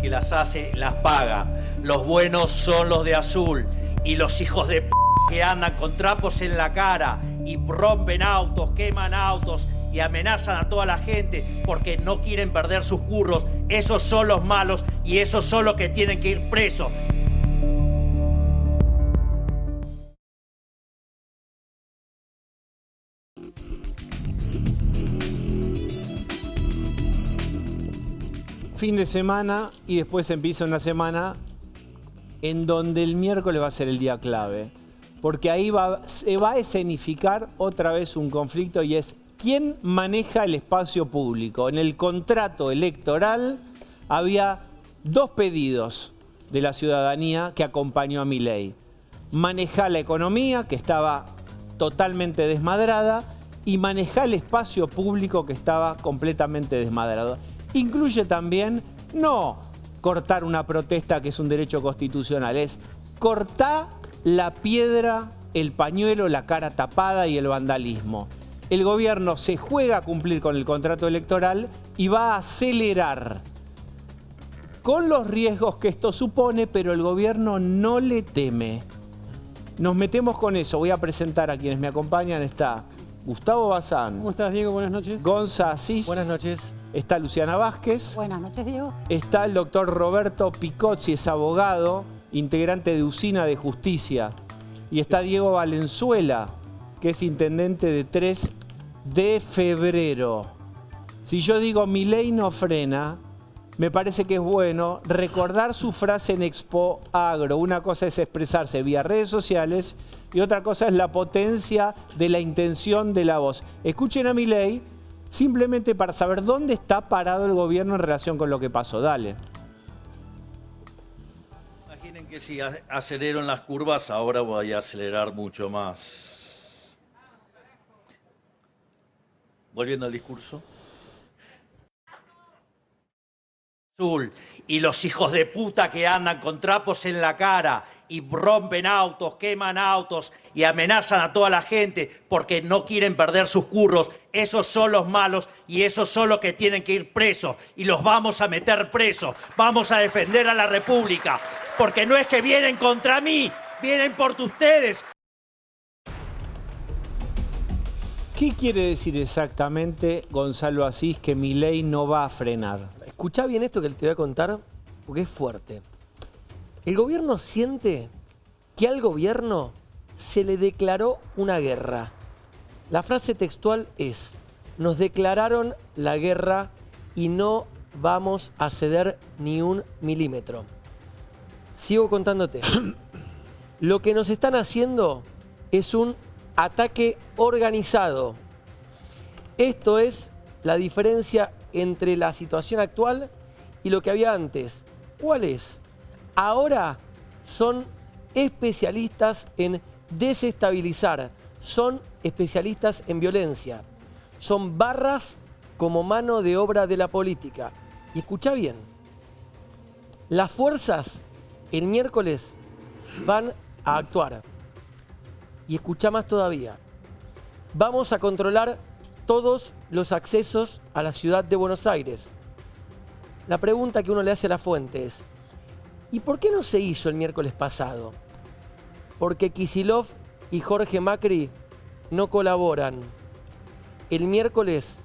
que las hace las paga. Los buenos son los de azul y los hijos de p que andan con trapos en la cara y rompen autos, queman autos y amenazan a toda la gente porque no quieren perder sus curros. Esos son los malos y esos son los que tienen que ir presos. Fin de semana y después empieza una semana en donde el miércoles va a ser el día clave. Porque ahí se va a escenificar otra vez un conflicto y es quién maneja el espacio público. En el contrato electoral había dos pedidos de la ciudadanía que acompañó a Milei. Manejar la economía, que estaba totalmente desmadrada, y manejar el espacio público, que estaba completamente desmadrado. Incluye también no cortar una protesta, que es un derecho constitucional, es cortar la piedra, el pañuelo, la cara tapada y el vandalismo. El gobierno se juega a cumplir con el contrato electoral y va a acelerar con los riesgos que esto supone, pero el gobierno no le teme. Nos metemos con eso. Voy a presentar a quienes me acompañan. Está Gustavo Bazán. ¿Cómo estás, Diego? Buenas noches. Gonza Asís. Buenas noches. Está Luciana Vázquez. Buenas noches, Diego. Está el doctor Roberto Picozzi, es abogado, integrante de Usina de Justicia. Y está Diego Valenzuela, que es intendente de 3 de febrero. Si yo digo Milei no frena, me parece que es bueno recordar su frase en Expo Agro. Una cosa es expresarse vía redes sociales y otra cosa es la potencia de la intención de la voz. Escuchen a Milei simplemente para saber dónde está parado el gobierno en relación con lo que pasó. Dale. Imaginen que si acelero en las curvas, ahora voy a acelerar mucho más. Volviendo al discurso. Y los hijos de puta que andan con trapos en la cara y rompen autos, queman autos y amenazan a toda la gente porque no quieren perder sus curros. Esos son los malos y esos son los que tienen que ir presos y los vamos a meter presos. Vamos a defender a la República porque no es que vienen contra mí, vienen por ustedes. ¿Qué quiere decir exactamente, Gonzalo Asís, que Milei no va a frenar? Escuchá bien esto que te voy a contar, porque es fuerte. El gobierno siente que al gobierno se le declaró una guerra. La frase textual es: nos declararon la guerra y no vamos a ceder ni un milímetro. Sigo contándote. Lo que nos están haciendo es un ataque organizado. Esto es la diferencia entre la situación actual y lo que había antes. ¿Cuál es? Ahora son especialistas en desestabilizar, son especialistas en violencia, son barras como mano de obra de la política. Y escuchá bien, las fuerzas el miércoles van a actuar. Y escuchá más todavía, vamos a controlar todos los accesos a la ciudad de Buenos Aires. La pregunta que uno le hace a la fuente es: ¿y por qué no se hizo el miércoles pasado? Porque Kicillof y Jorge Macri no colaboran. El miércoles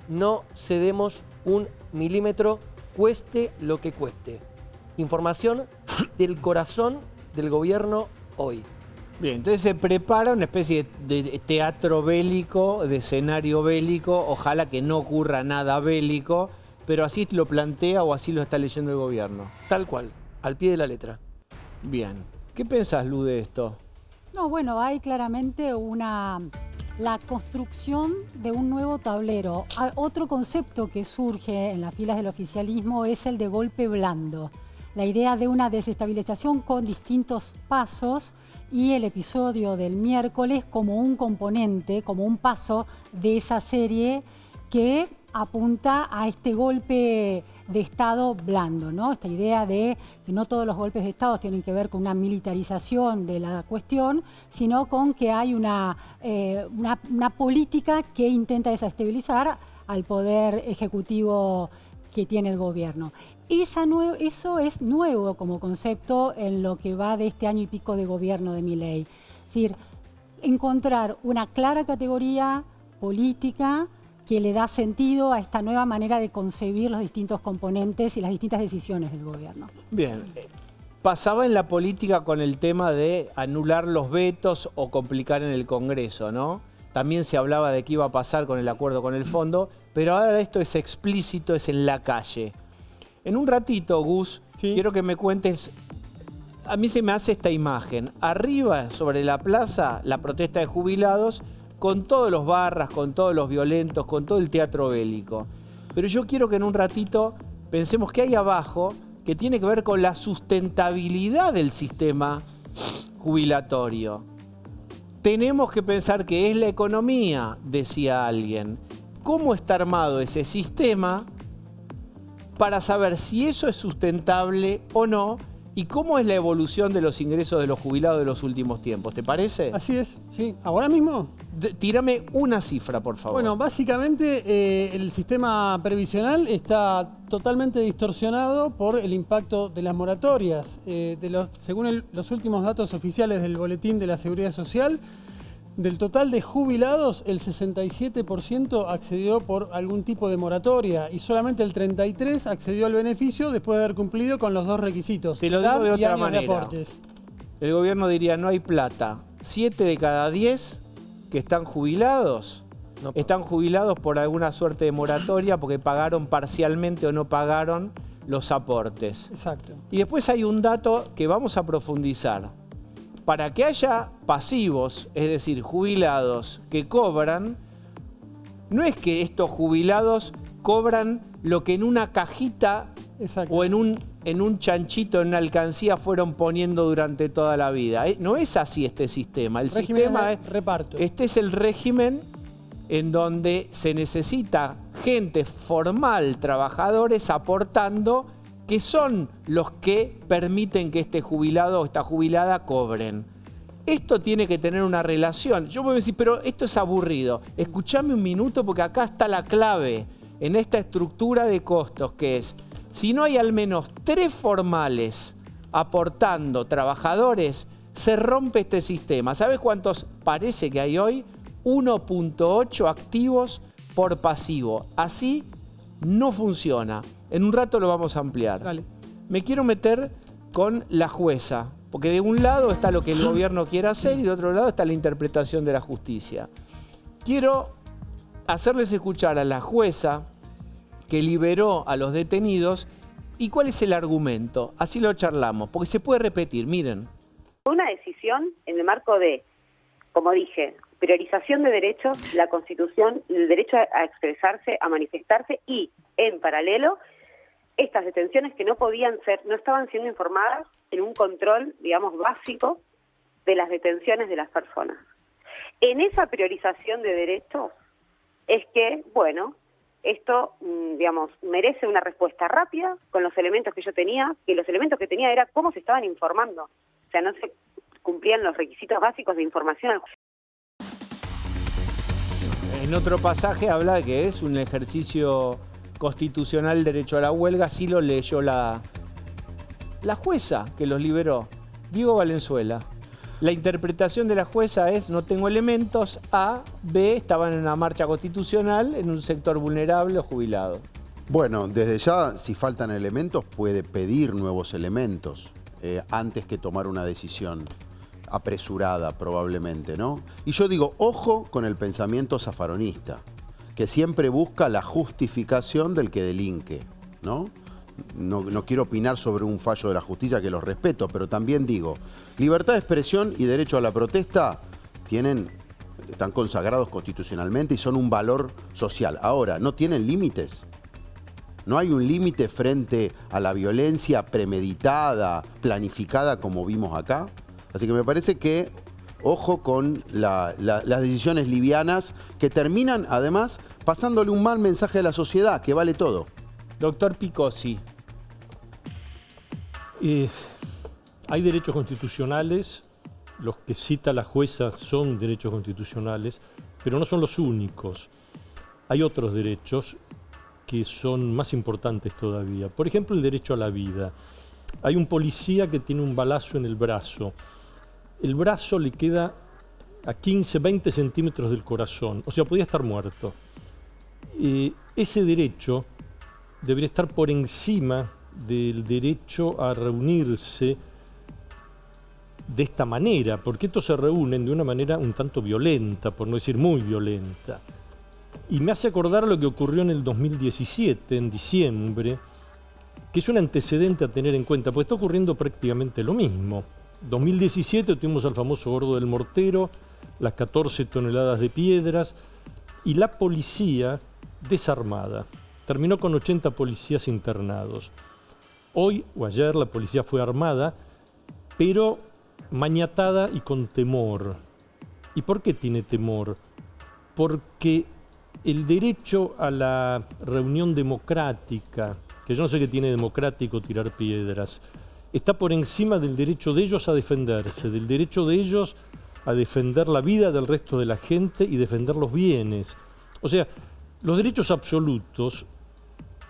no cedemos un milímetro, cueste lo que cueste. Información del corazón del gobierno hoy. Bien, entonces se prepara una especie de teatro bélico, de escenario bélico. Ojalá que no ocurra nada bélico, pero así lo plantea o así lo está leyendo el gobierno. Tal cual, al pie de la letra. Bien. ¿Qué pensás, Lu, de esto? No, bueno, hay claramente la construcción de un nuevo tablero. Otro concepto que surge en las filas del oficialismo es el de golpe blando. La idea de una desestabilización con distintos pasos y el episodio del miércoles como un componente, como un paso de esa serie que apunta a este golpe de Estado blando, ¿no? Esta idea de que no todos los golpes de Estado tienen que ver con una militarización de la cuestión, sino con que hay una política que intenta desestabilizar al poder ejecutivo que tiene el gobierno. Eso es nuevo como concepto en lo que va de este año y pico de gobierno de Milei. Es decir, encontrar una clara categoría política que le da sentido a esta nueva manera de concebir los distintos componentes y las distintas decisiones del gobierno. Bien. Pasaba en la política con el tema de anular los vetos o complicar en el Congreso, ¿no? También se hablaba de qué iba a pasar con el acuerdo con el fondo, pero ahora esto es explícito, es en la calle. En un ratito, Gus, quiero que me cuentes, a mí se me hace esta imagen, arriba sobre la plaza, la protesta de jubilados, con todos los barras, con todos los violentos, con todo el teatro bélico. Pero yo quiero que en un ratito pensemos qué hay abajo, que tiene que ver con la sustentabilidad del sistema jubilatorio. Tenemos que pensar que es la economía, decía alguien. ¿Cómo está armado ese sistema para saber si eso es sustentable o no? ¿Y cómo es la evolución de los ingresos de los jubilados de los últimos tiempos? ¿Te parece? Así es, sí. ¿Ahora mismo? Tírame una cifra, por favor. Bueno, básicamente el sistema previsional está totalmente distorsionado por el impacto de las moratorias. Según los últimos datos oficiales del Boletín de la Seguridad Social, del total de jubilados, el 67% accedió por algún tipo de moratoria y solamente el 33% accedió al beneficio después de haber cumplido con los dos requisitos. Te lo digo de otra manera. De aportes. El gobierno diría, no hay plata. 7 de cada 10 que están jubilados, están jubilados por alguna suerte de moratoria porque pagaron parcialmente o no pagaron los aportes. Exacto. Y después hay un dato que vamos a profundizar. Para que haya pasivos, es decir, jubilados que cobran, no es que estos jubilados cobran lo que en una cajita o en un chanchito, en una alcancía fueron poniendo durante toda la vida. No es así este sistema. El sistema es reparto. Este es el régimen en donde se necesita gente formal, trabajadores aportando, que son los que permiten que este jubilado o esta jubilada cobren. Esto tiene que tener una relación. Yo me voy a decir, pero esto es aburrido. Escuchame un minuto porque acá está la clave en esta estructura de costos, que es, si no hay al menos 3 formales aportando trabajadores, se rompe este sistema. ¿Sabes cuántos parece que hay hoy? 1.8 activos por pasivo. Así no funciona. En un rato lo vamos a ampliar. Dale. Me quiero meter con la jueza, porque de un lado está lo que el gobierno quiere hacer y de otro lado está la interpretación de la justicia. Quiero hacerles escuchar a la jueza que liberó a los detenidos y cuál es el argumento. Así lo charlamos, porque se puede repetir. Miren. Una decisión en el marco de, como dije, priorización de derechos, la Constitución, el derecho a expresarse, a manifestarse y, en paralelo, estas detenciones que no estaban siendo informadas en un control, digamos, básico de las detenciones de las personas. En esa priorización de derechos es que, bueno, esto, digamos, merece una respuesta rápida con los elementos que yo tenía, que los elementos que tenía era cómo se estaban informando. O sea, no se cumplían los requisitos básicos de información. En otro pasaje habla de que es un ejercicio constitucional el derecho a la huelga, así lo leyó la jueza que los liberó, Diego Valenzuela. La interpretación de la jueza es, no tengo elementos, A, B, estaban en una marcha constitucional en un sector vulnerable o jubilado. Bueno, desde ya, si faltan elementos, puede pedir nuevos elementos antes que tomar una decisión apresurada probablemente, ¿no? Y yo digo, ojo con el pensamiento zafaronista, que siempre busca la justificación del que delinque, ¿no? No quiero opinar sobre un fallo de la justicia, que los respeto, pero también digo, libertad de expresión y derecho a la protesta están consagrados constitucionalmente y son un valor social. Ahora, ¿no tienen límites? No hay un límite frente a la violencia premeditada, planificada, como vimos acá. Así que me parece que ojo con las decisiones livianas que terminan, además, pasándole un mal mensaje a la sociedad, que vale todo. Doctor Picozzi. Hay derechos constitucionales, los que cita la jueza son derechos constitucionales, pero no son los únicos. Hay otros derechos que son más importantes todavía. Por ejemplo, el derecho a la vida. Hay un policía que tiene un balazo en el brazo. El brazo le queda a 15, 20 centímetros del corazón. O sea, podía estar muerto. Ese derecho debería estar por encima del derecho a reunirse de esta manera, porque estos se reúnen de una manera un tanto violenta, por no decir muy violenta. Y me hace acordar lo que ocurrió en el 2017, en diciembre, que es un antecedente a tener en cuenta, porque está ocurriendo prácticamente lo mismo. 2017 tuvimos al famoso Gordo del Mortero, las 14 toneladas de piedras, y la policía desarmada. Terminó con 80 policías internados. Hoy o ayer la policía fue armada, pero maniatada y con temor. ¿Y por qué tiene temor? Porque el derecho a la reunión democrática, que yo no sé qué tiene democrático tirar piedras, está por encima del derecho de ellos a defenderse, del derecho de ellos a defender la vida del resto de la gente y defender los bienes. O sea, los derechos absolutos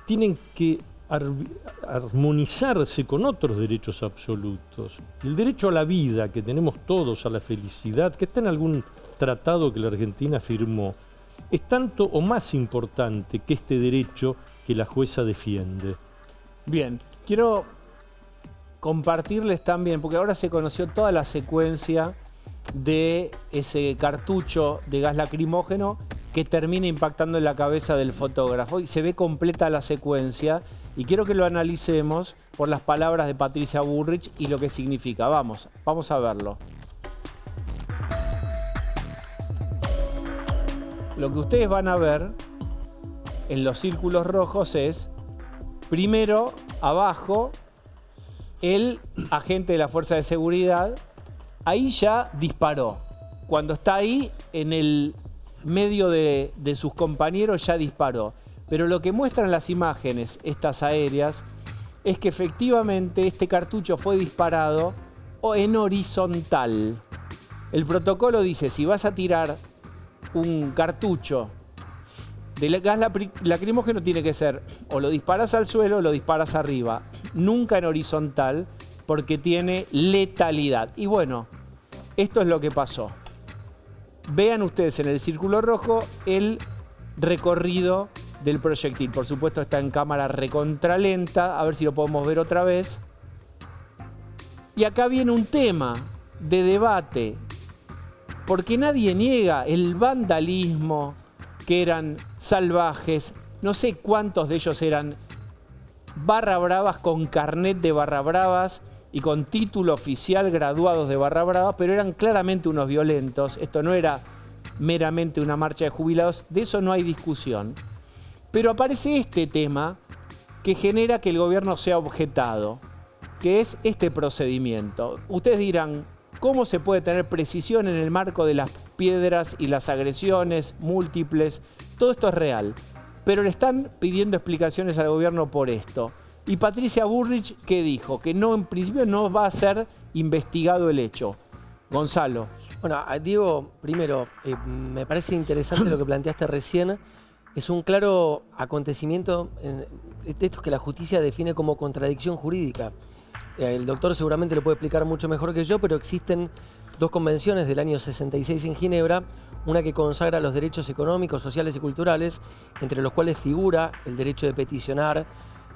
tienen que armonizarse con otros derechos absolutos. El derecho a la vida que tenemos todos, a la felicidad, que está en algún tratado que la Argentina firmó, es tanto o más importante que este derecho que la jueza defiende. Bien, quiero compartirles también, porque ahora se conoció toda la secuencia de ese cartucho de gas lacrimógeno que termina impactando en la cabeza del fotógrafo y se ve completa la secuencia y quiero que lo analicemos por las palabras de Patricia Bullrich y lo que significa. Vamos a verlo. Lo que ustedes van a ver en los círculos rojos es, primero, abajo, el agente de la fuerza de seguridad, ahí ya disparó. Cuando está ahí, en el medio de sus compañeros, ya disparó. Pero lo que muestran las imágenes, estas aéreas, es que efectivamente este cartucho fue disparado en horizontal. El protocolo dice, si vas a tirar un cartucho de gas lacrimógeno, tiene que ser o lo disparas al suelo o lo disparas arriba, nunca en horizontal, porque tiene letalidad. Y bueno, esto es lo que pasó. Vean ustedes en el círculo rojo el recorrido del proyectil. Por supuesto está en cámara recontralenta, a ver si lo podemos ver otra vez. Y acá viene un tema de debate, porque nadie niega el vandalismo, que eran salvajes. No sé cuántos de ellos eran barra bravas con carnet de barra bravas y con título oficial graduados de barra brava, pero eran claramente unos violentos. Esto no era meramente una marcha de jubilados, de eso no hay discusión. Pero aparece este tema que genera que el gobierno sea objetado, que es este procedimiento. Ustedes dirán, ¿cómo se puede tener precisión en el marco de las piedras y las agresiones múltiples? Todo esto es real, pero le están pidiendo explicaciones al gobierno por esto. Y Patricia Bullrich, ¿qué dijo? Que no, en principio no va a ser investigado el hecho. Gonzalo. Bueno, Diego, primero, me parece interesante lo que planteaste recién. Es un claro acontecimiento de estos que la justicia define como contradicción jurídica. El doctor seguramente lo puede explicar mucho mejor que yo, pero existen dos convenciones del año 66 en Ginebra, una que consagra los derechos económicos, sociales y culturales, entre los cuales figura el derecho de peticionar,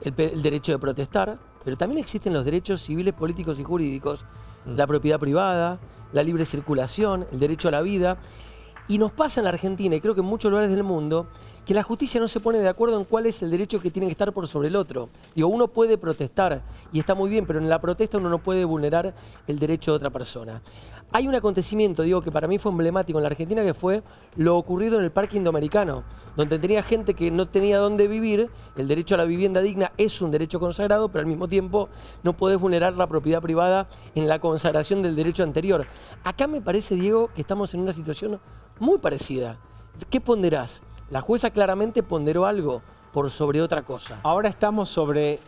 el derecho de protestar, pero también existen los derechos civiles, políticos y jurídicos, la propiedad privada, la libre circulación, el derecho a la vida. Y nos pasa en la Argentina, y creo que en muchos lugares del mundo, que la justicia no se pone de acuerdo en cuál es el derecho que tiene que estar por sobre el otro. Digo, uno puede protestar, y está muy bien, pero en la protesta uno no puede vulnerar el derecho de otra persona. Hay un acontecimiento, digo, que para mí fue emblemático en la Argentina, que fue lo ocurrido en el Parque Indoamericano, donde tenía gente que no tenía dónde vivir. El derecho a la vivienda digna es un derecho consagrado, pero al mismo tiempo no podés vulnerar la propiedad privada en la consagración del derecho anterior. Acá me parece, Diego, que estamos en una situación muy parecida. ¿Qué ponderás? La jueza claramente ponderó algo por sobre otra cosa. Ahora estamos sobre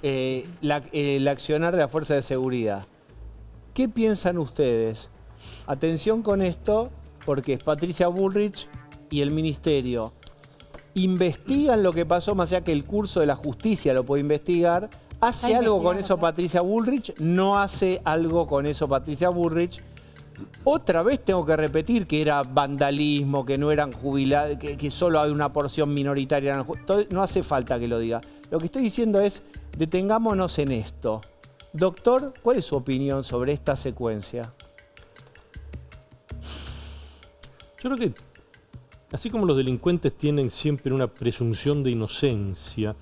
el accionar de la fuerza de seguridad. ¿Qué piensan ustedes? Atención con esto, porque es Patricia Bullrich y el ministerio. investigan lo que pasó, más allá que el curso de la justicia lo puede investigar. ¿Hace Está algo con investigado, eso claro. Patricia Bullrich? No hace algo con eso Patricia Bullrich. Otra vez tengo que repetir que era vandalismo, que no eran jubilados, que solo hay una porción minoritaria. No hace falta que lo diga. Lo que estoy diciendo es, detengámonos en esto. Doctor, ¿cuál es su opinión sobre esta secuencia? Yo creo que, así como los delincuentes tienen siempre una presunción de inocencia,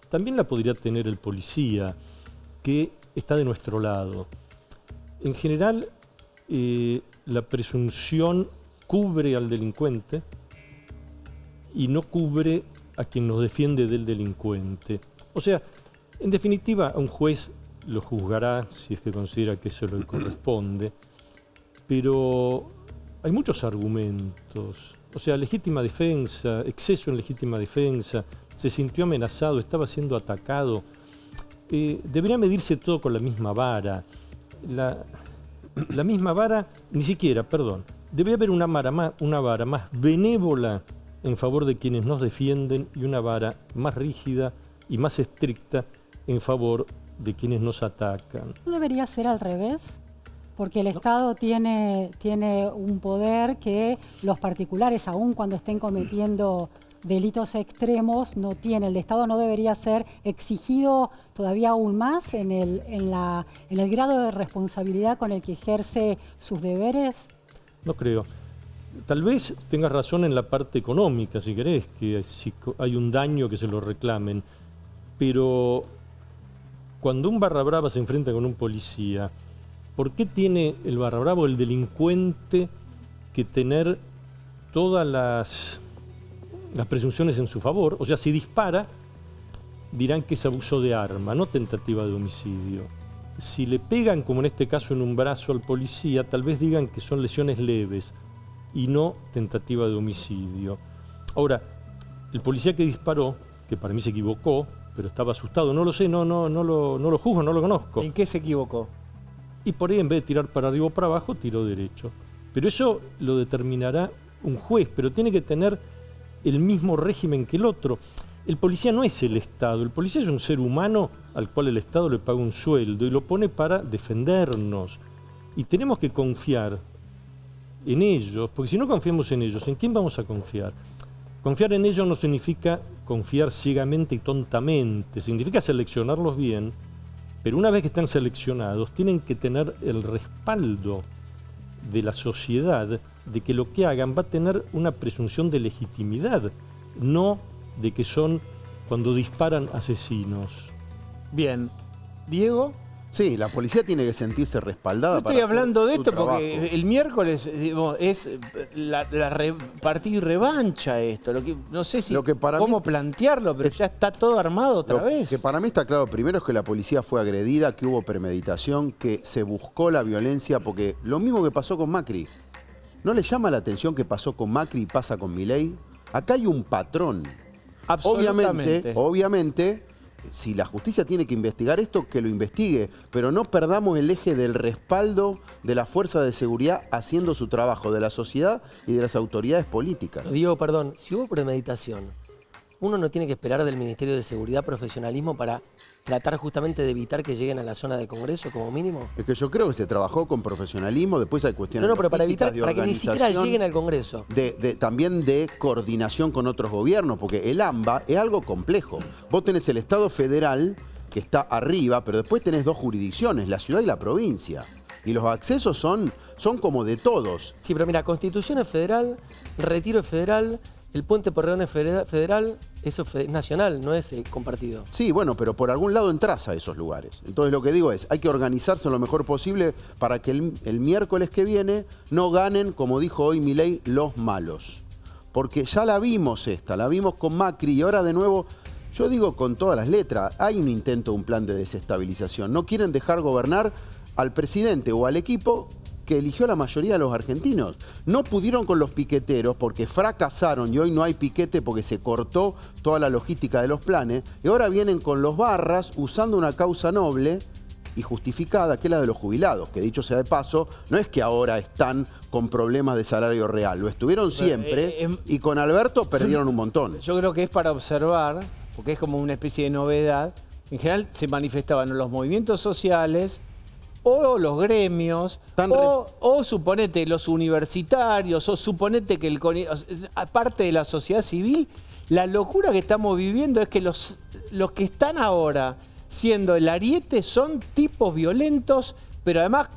también la podría tener el policía, que está de nuestro lado. En general, la presunción cubre al delincuente y no cubre a quien nos defiende del delincuente. O sea, en definitiva, a un juez lo juzgará si es que considera que eso le corresponde, pero hay muchos argumentos. O sea, legítima defensa, exceso en legítima defensa, se sintió amenazado, estaba siendo atacado. Debería medirse todo con la misma vara. La misma vara, ni siquiera, perdón, debería haber una vara más benévola en favor de quienes nos defienden y una vara más rígida y más estricta en favor de quienes nos atacan. ¿No debería ser al revés? Porque el Estado tiene un poder que los particulares, aun cuando estén cometiendo delitos extremos, no tiene. El Estado no debería ser exigido todavía aún más en el grado de responsabilidad con el que ejerce sus deberes. No creo. Tal vez tengas razón en la parte económica, si querés, que si hay un daño que se lo reclamen, pero cuando un barra brava se enfrenta con un policía, ¿por qué tiene el barra bravo, el delincuente, que tener todas las presunciones en su favor? O sea, si dispara, dirán que es abuso de arma, no tentativa de homicidio. Si le pegan, como en este caso en un brazo al policía, tal vez digan que son lesiones leves y no tentativa de homicidio. Ahora, el policía que disparó, que para mí se equivocó, pero estaba asustado, no lo sé, no lo juzgo, no lo conozco. ¿En qué se equivocó? Y por ahí, en vez de tirar para arriba o para abajo, tiró derecho. Pero eso lo determinará un juez, pero tiene que tener el mismo régimen que el otro. El policía no es el Estado, el policía es un ser humano al cual el Estado le paga un sueldo y lo pone para defendernos. Y tenemos que confiar en ellos, porque si no confiamos en ellos, ¿en quién vamos a confiar? Confiar en ellos no significa confiar ciegamente y tontamente, significa seleccionarlos bien, pero una vez que están seleccionados, tienen que tener el respaldo de la sociedad de que lo que hagan va a tener una presunción de legitimidad, no de que son, cuando disparan, asesinos. Bien. ¿Diego? Sí, la policía tiene que sentirse respaldada. No estoy para hacer hablando de su esto trabajo. porque el miércoles digamos, es partido y revancha esto. No sé si Lo que para cómo mí- plantearlo, pero ya está todo armado otra Lo vez. que para mí está claro, primero es que la policía fue agredida, que hubo premeditación, que se buscó la violencia, porque lo mismo que pasó con Macri. ¿No le llama la atención que pasó con Macri y pasa con Milei? Acá hay un patrón. Absolutamente. Obviamente, si la justicia tiene que investigar esto, que lo investigue, pero no perdamos el eje del respaldo de la fuerza de seguridad haciendo su trabajo, de la sociedad y de las autoridades políticas. Diego, perdón, si hubo premeditación, uno no tiene que esperar del Ministerio de Seguridad profesionalismo para tratar justamente de evitar que lleguen a la zona de Congreso como mínimo. Es que yo creo que se trabajó con profesionalismo, después hay cuestiones No, pero para logísticas, evitar, de para que ni siquiera organización, lleguen al Congreso. también de coordinación con otros gobiernos, porque el AMBA es algo complejo. Vos tenés el Estado federal, que está arriba, pero después tenés dos jurisdicciones, la ciudad y la provincia. Y los accesos son como de todos. Sí, pero mira, Constitución es federal, Retiro es federal, el Puente Porredón es federal, eso es nacional, no es compartido. Sí, bueno, pero por algún lado entras a esos lugares. Entonces lo que digo es, hay que organizarse lo mejor posible para que el miércoles que viene no ganen, como dijo hoy Milei, los malos. Porque ya la vimos la vimos con Macri y ahora de nuevo, yo digo con todas las letras, hay un intento, un plan de desestabilización. No quieren dejar gobernar al presidente o al equipo que eligió la mayoría de los argentinos. No pudieron con los piqueteros porque fracasaron y hoy no hay piquete porque se cortó toda la logística de los planes. Y ahora vienen con los barras usando una causa noble y justificada, que es la de los jubilados, que dicho sea de paso, no es que ahora están con problemas de salario real, lo estuvieron siempre y con Alberto perdieron un montón. Yo creo que es para observar, porque es como una especie de novedad. En general se manifestaban los movimientos sociales o los gremios, o suponete los universitarios, o suponete que parte de la sociedad civil. La locura que estamos viviendo es que los que están ahora siendo el ariete son tipos violentos, pero además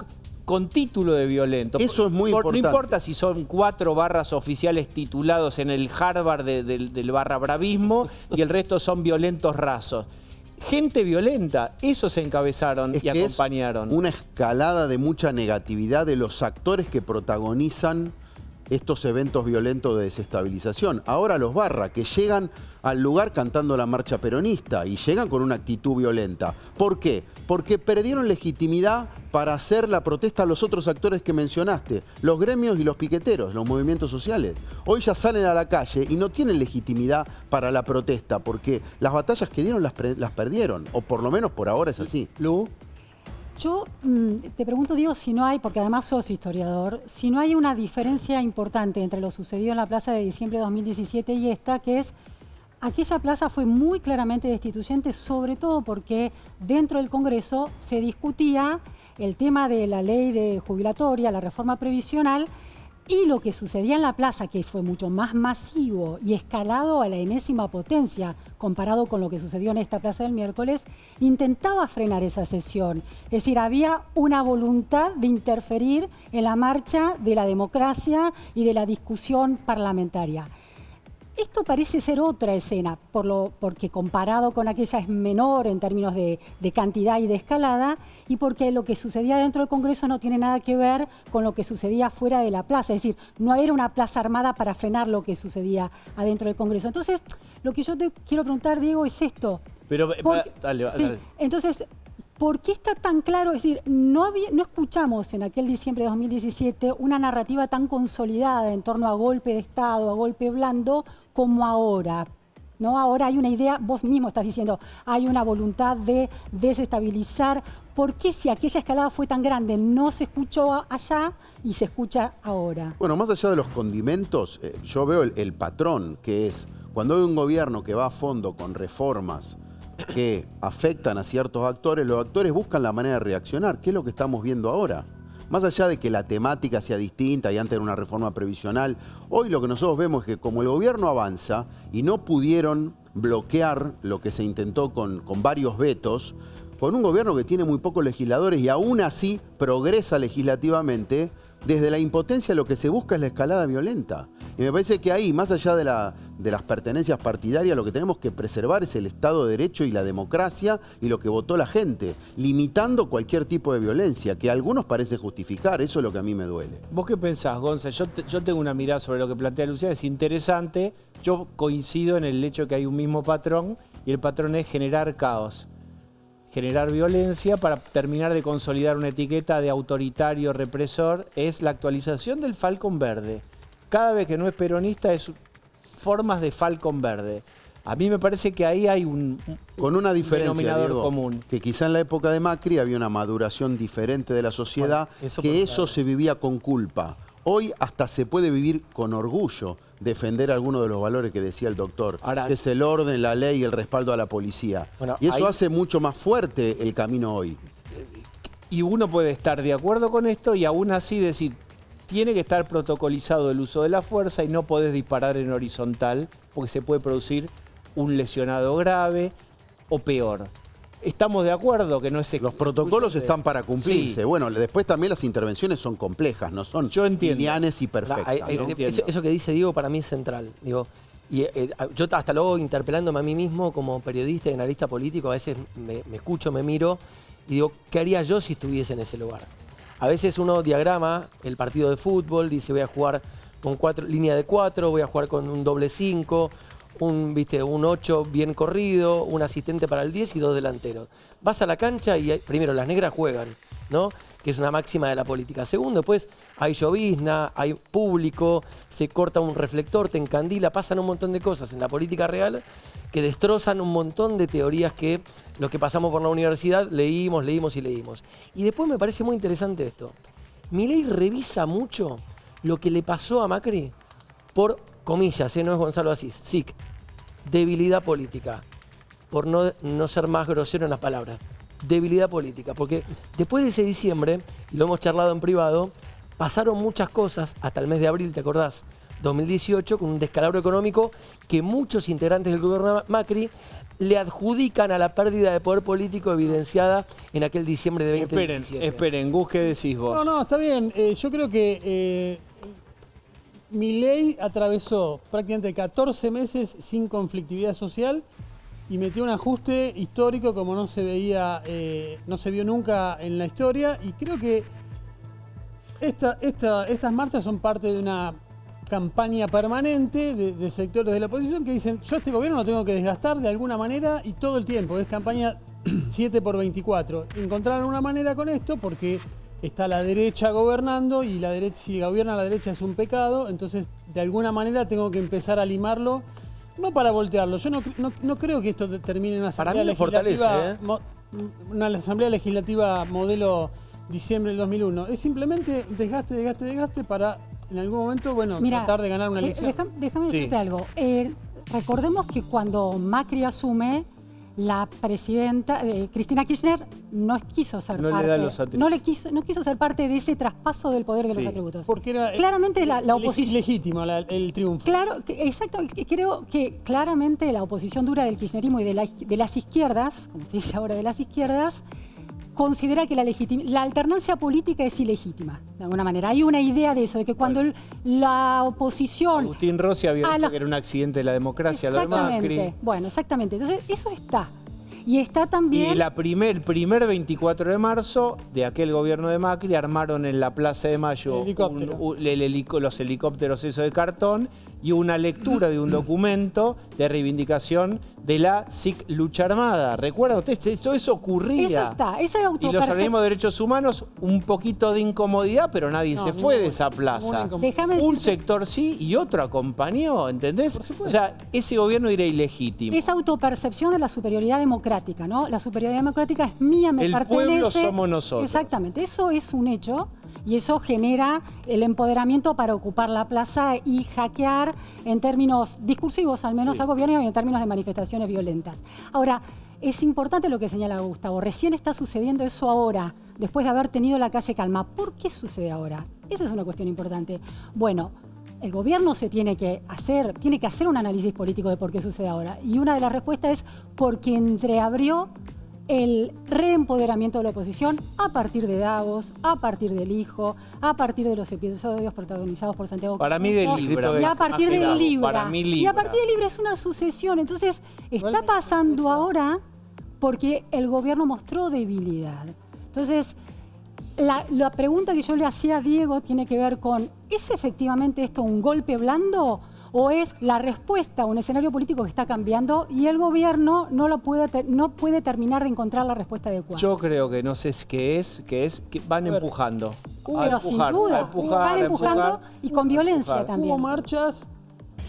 con título de violento. Eso es muy importante. No importa si son 4 barras oficiales titulados en el Harvard del barra bravismo y el resto son violentos rasos. Gente violenta, esos se encabezaron y acompañaron. Es una escalada de mucha negatividad de los actores que protagonizan estos eventos violentos de desestabilización. Ahora los barra, que llegan al lugar cantando la marcha peronista y llegan con una actitud violenta. ¿Por qué? Porque perdieron legitimidad para hacer la protesta a los otros actores que mencionaste, los gremios y los piqueteros, los movimientos sociales. Hoy ya salen a la calle y no tienen legitimidad para la protesta, porque las batallas que dieron las perdieron, o por lo menos por ahora es así. Lu. Yo te pregunto, Diego, si no hay, porque además sos historiador, si no hay una diferencia importante entre lo sucedido en la Plaza de Diciembre de 2017 y esta, que es, aquella plaza fue muy claramente destituyente, sobre todo porque dentro del Congreso se discutía el tema de la ley de jubilatoria, la reforma previsional, y lo que sucedía en la plaza, que fue mucho más masivo y escalado a la enésima potencia comparado con lo que sucedió en esta plaza del miércoles, intentaba frenar esa sesión. Es decir, había una voluntad de interferir en la marcha de la democracia y de la discusión parlamentaria. Esto parece ser otra escena, porque comparado con aquella es menor en términos de cantidad y de escalada, y porque lo que sucedía dentro del Congreso no tiene nada que ver con lo que sucedía fuera de la plaza. Es decir, no era una plaza armada para frenar lo que sucedía adentro del Congreso. Entonces, lo que yo te quiero preguntar, Diego, es esto. Pero, dale. Entonces, ¿por qué está tan claro? Es decir, no escuchamos en aquel diciembre de 2017 una narrativa tan consolidada en torno a golpe de Estado, a golpe blando, como ahora. ¿No? Ahora hay una idea, vos mismo estás diciendo, hay una voluntad de desestabilizar. ¿Por qué si aquella escalada fue tan grande no se escuchó allá y se escucha ahora? Bueno, más allá de los condimentos, yo veo el patrón, que es cuando hay un gobierno que va a fondo con reformas que afectan a ciertos actores, los actores buscan la manera de reaccionar, que es lo que estamos viendo ahora. Más allá de que la temática sea distinta y antes era una reforma previsional, hoy lo que nosotros vemos es que como el gobierno avanza y no pudieron bloquear lo que se intentó con varios vetos, con un gobierno que tiene muy pocos legisladores y aún así progresa legislativamente, desde la impotencia lo que se busca es la escalada violenta. Y me parece que ahí, más allá de las pertenencias partidarias, lo que tenemos que preservar es el Estado de Derecho y la democracia y lo que votó la gente, limitando cualquier tipo de violencia, que a algunos parece justificar. Eso es lo que a mí me duele. ¿Vos qué pensás, Gonza? Yo tengo una mirada sobre lo que plantea Luciana, es interesante. Yo coincido en el hecho de que hay un mismo patrón, y el patrón es generar caos, generar violencia para terminar de consolidar una etiqueta de autoritario, represor. Es la actualización del Falcon Verde. Cada vez que no es peronista es formas de Falcon Verde. A mí me parece que ahí hay con una diferencia, denominador Diego, común. Que quizá en la época de Macri había una maduración diferente de la sociedad, bueno, eso se vivía con culpa. Hoy hasta se puede vivir con orgullo, defender algunos de los valores que decía el doctor, ahora, que es el orden, la ley y el respaldo a la policía. Bueno, y eso hace mucho más fuerte el camino hoy. Y uno puede estar de acuerdo con esto y aún así decir, tiene que estar protocolizado el uso de la fuerza y no podés disparar en horizontal porque se puede producir un lesionado grave o peor. ¿Estamos de acuerdo que no es Los protocolos están para cumplirse. Sí. Bueno, después también las intervenciones son complejas, no son lineanes y perfectas. ¿No? Eso que dice Diego para mí es central. Digo, y yo hasta luego interpelándome a mí mismo como periodista y analista político, a veces me escucho, me miro y digo, ¿qué haría yo si estuviese en ese lugar? A veces uno diagrama el partido de fútbol, dice voy a jugar con línea de 4, voy a jugar con un doble 5, un 8 bien corrido, un asistente para el 10 y 2 delanteros. Vas a la cancha y primero las negras juegan ¿no? Que es una máxima de la política. Segundo, después hay llovizna, hay público, se corta un reflector, te encandila, pasan un montón de cosas en la política real que destrozan un montón de teorías que los que pasamos por la universidad leímos. Y después me parece muy interesante esto. Milei revisa mucho lo que le pasó a Macri por, comillas, no es Gonzalo Asís, SIC, debilidad política, por no ser más grosero en las palabras. Debilidad política, porque después de ese diciembre, y lo hemos charlado en privado, pasaron muchas cosas, hasta el mes de abril, ¿te acordás? 2018, con un descalabro económico que muchos integrantes del gobierno Macri le adjudican a la pérdida de poder político evidenciada en aquel diciembre de 2017. Esperen, Gus, ¿qué decís vos? No, está bien. Yo creo que Milei atravesó prácticamente 14 meses sin conflictividad social y metió un ajuste histórico como no se vio nunca en la historia. Y creo que estas marchas son parte de una campaña permanente de sectores de la oposición que dicen: yo a este gobierno lo tengo que desgastar de alguna manera y todo el tiempo. Es campaña 7x24. Encontraron una manera con esto porque está la derecha gobernando y si gobierna la derecha es un pecado. Entonces, de alguna manera tengo que empezar a limarlo. No para voltearlo. Yo no creo que esto termine en una asamblea legislativa, una asamblea legislativa modelo diciembre del 2001. Es simplemente desgaste para en algún momento, tratar de ganar una elección. Déjame decirte algo. Recordemos que cuando Macri asume, la presidenta Cristina Kirchner no quiso ser parte de ese traspaso del poder de los atributos. Porque era claramente la oposición legítimo el triunfo. Claro, exacto. Creo que claramente la oposición dura del kirchnerismo y de las izquierdas, como se dice ahora de las izquierdas, considera que la alternancia política es ilegítima, de alguna manera. Hay una idea de eso, de que cuando la oposición... Agustín Rossi había dicho que era un accidente de la democracia, lo de Macri. Bueno, exactamente. Entonces, eso está. Y está también... Y el primer 24 de marzo de aquel gobierno de Macri armaron en la Plaza de Mayo los helicópteros esos de cartón y una lectura de un documento de reivindicación de la SIC Lucha Armada. ¿Recuerda usted? Eso ocurría. Eso está. Esa es y los organismos de derechos humanos, un poquito de incomodidad, pero nadie se fue de esa plaza. Un sector sí y otro acompañó, ¿entendés? O sea, ese gobierno era ilegítimo. Esa autopercepción de la superioridad democrática, ¿no? La superioridad democrática es mía, me pertenece. El pueblo somos nosotros. Exactamente. Eso es un hecho. Y eso genera el empoderamiento para ocupar la plaza y hackear en términos discursivos, al menos al gobierno, y en términos de manifestaciones violentas. Ahora, es importante lo que señala Gustavo. Recién está sucediendo eso ahora, después de haber tenido la calle calma. ¿Por qué sucede ahora? Esa es una cuestión importante. Bueno, el gobierno tiene que hacer un análisis político de por qué sucede ahora. Y una de las respuestas es porque entreabrió el reempoderamiento de la oposición a partir de Davos, a partir del Hijo, a partir de los episodios protagonizados por Santiago Para mí de Libra. Y a partir del Libra. Para mí Libra. Y a partir del Libra es una sucesión. Entonces, está pasando ahora porque el gobierno mostró debilidad. Entonces, la pregunta que yo le hacía a Diego tiene que ver con: ¿es efectivamente esto un golpe blando? ¿O es la respuesta a un escenario político que está cambiando y el gobierno no puede terminar de encontrar la respuesta adecuada? Yo creo que no sé qué es que van empujando. Pero sin duda, van empujando y con violencia también. Hubo marchas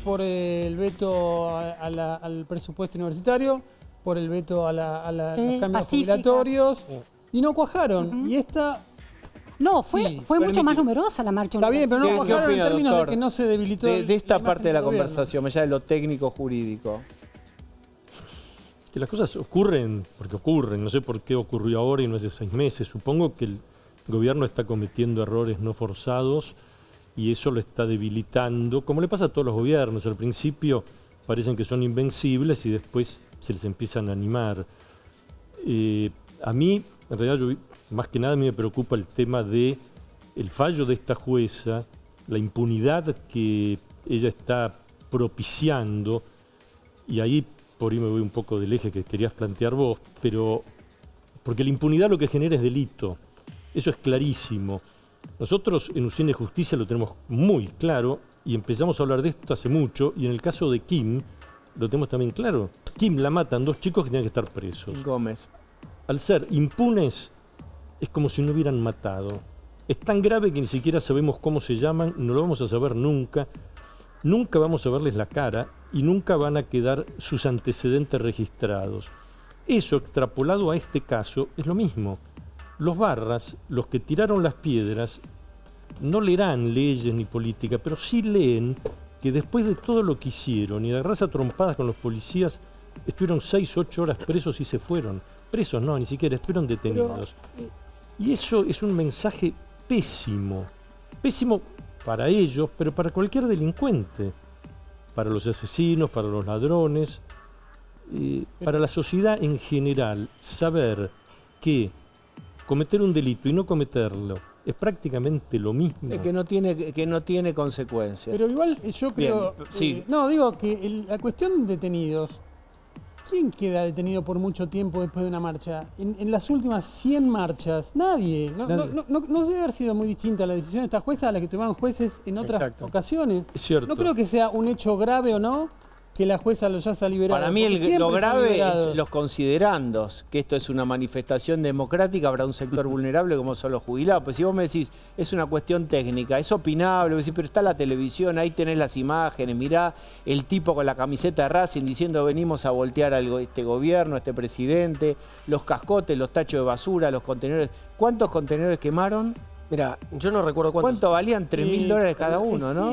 por el veto al presupuesto universitario, por el veto a los cambios jubilatorios, y no cuajaron. Y esta... No, fue mucho más numerosa la marcha. Está bien, pero no cuajaron en términos doctor, de que no se debilitó. De esta parte de la conversación, ya de lo técnico-jurídico. Que las cosas ocurren porque ocurren. No sé por qué ocurrió ahora y no hace 6 meses. Supongo que el gobierno está cometiendo errores no forzados y eso lo está debilitando, como le pasa a todos los gobiernos. Al principio parecen que son invencibles y después se les empiezan a animar. A mí, en realidad, más que nada a mí me preocupa el tema de el fallo de esta jueza, la impunidad que ella está propiciando, y ahí por ahí me voy un poco del eje que querías plantear vos, pero porque la impunidad lo que genera es delito, eso es clarísimo. Nosotros en UCN Justicia lo tenemos muy claro y empezamos a hablar de esto hace mucho, y en el caso de Kim lo tenemos también claro. Kim la matan 2 chicos que tenían que estar presos. Gómez. Al ser impunes, es como si no hubieran matado. Es tan grave que ni siquiera sabemos cómo se llaman, no lo vamos a saber nunca. Nunca vamos a verles la cara y nunca van a quedar sus antecedentes registrados. Eso, extrapolado a este caso, es lo mismo. Los barras, los que tiraron las piedras, no leerán leyes ni política, pero sí leen que después de todo lo que hicieron y de agarrarse a trompadas con los policías, estuvieron 6, 8 horas presos y se fueron. Presos no, ni siquiera, estuvieron detenidos. Y eso es un mensaje pésimo. Pésimo para ellos, pero para cualquier delincuente. Para los asesinos, para los ladrones, para la sociedad en general. Saber que cometer un delito y no cometerlo es prácticamente lo mismo. Que no tiene consecuencias. Pero igual yo creo... Bien, sí. No, digo que la cuestión de detenidos... ¿Quién queda detenido por mucho tiempo después de una marcha? En las últimas 100 marchas, nadie. No debe haber sido muy distinta la decisión de esta jueza a la que tomaron jueces en otras ocasiones. Es cierto. No creo que sea un hecho grave o no que la jueza los haya liberado. Para mí lo grave es los considerandos, que esto es una manifestación democrática para un sector vulnerable como son los jubilados. Pues si vos me decís, es una cuestión técnica, es opinable, vos decís, pero está la televisión, ahí tenés las imágenes, mirá el tipo con la camiseta de Racing diciendo venimos a voltear a este gobierno, a este presidente, los cascotes, los tachos de basura, los contenedores. ¿Cuántos contenedores quemaron? Mira, yo no recuerdo cuánto valían, $3.000 cada uno, ¿no?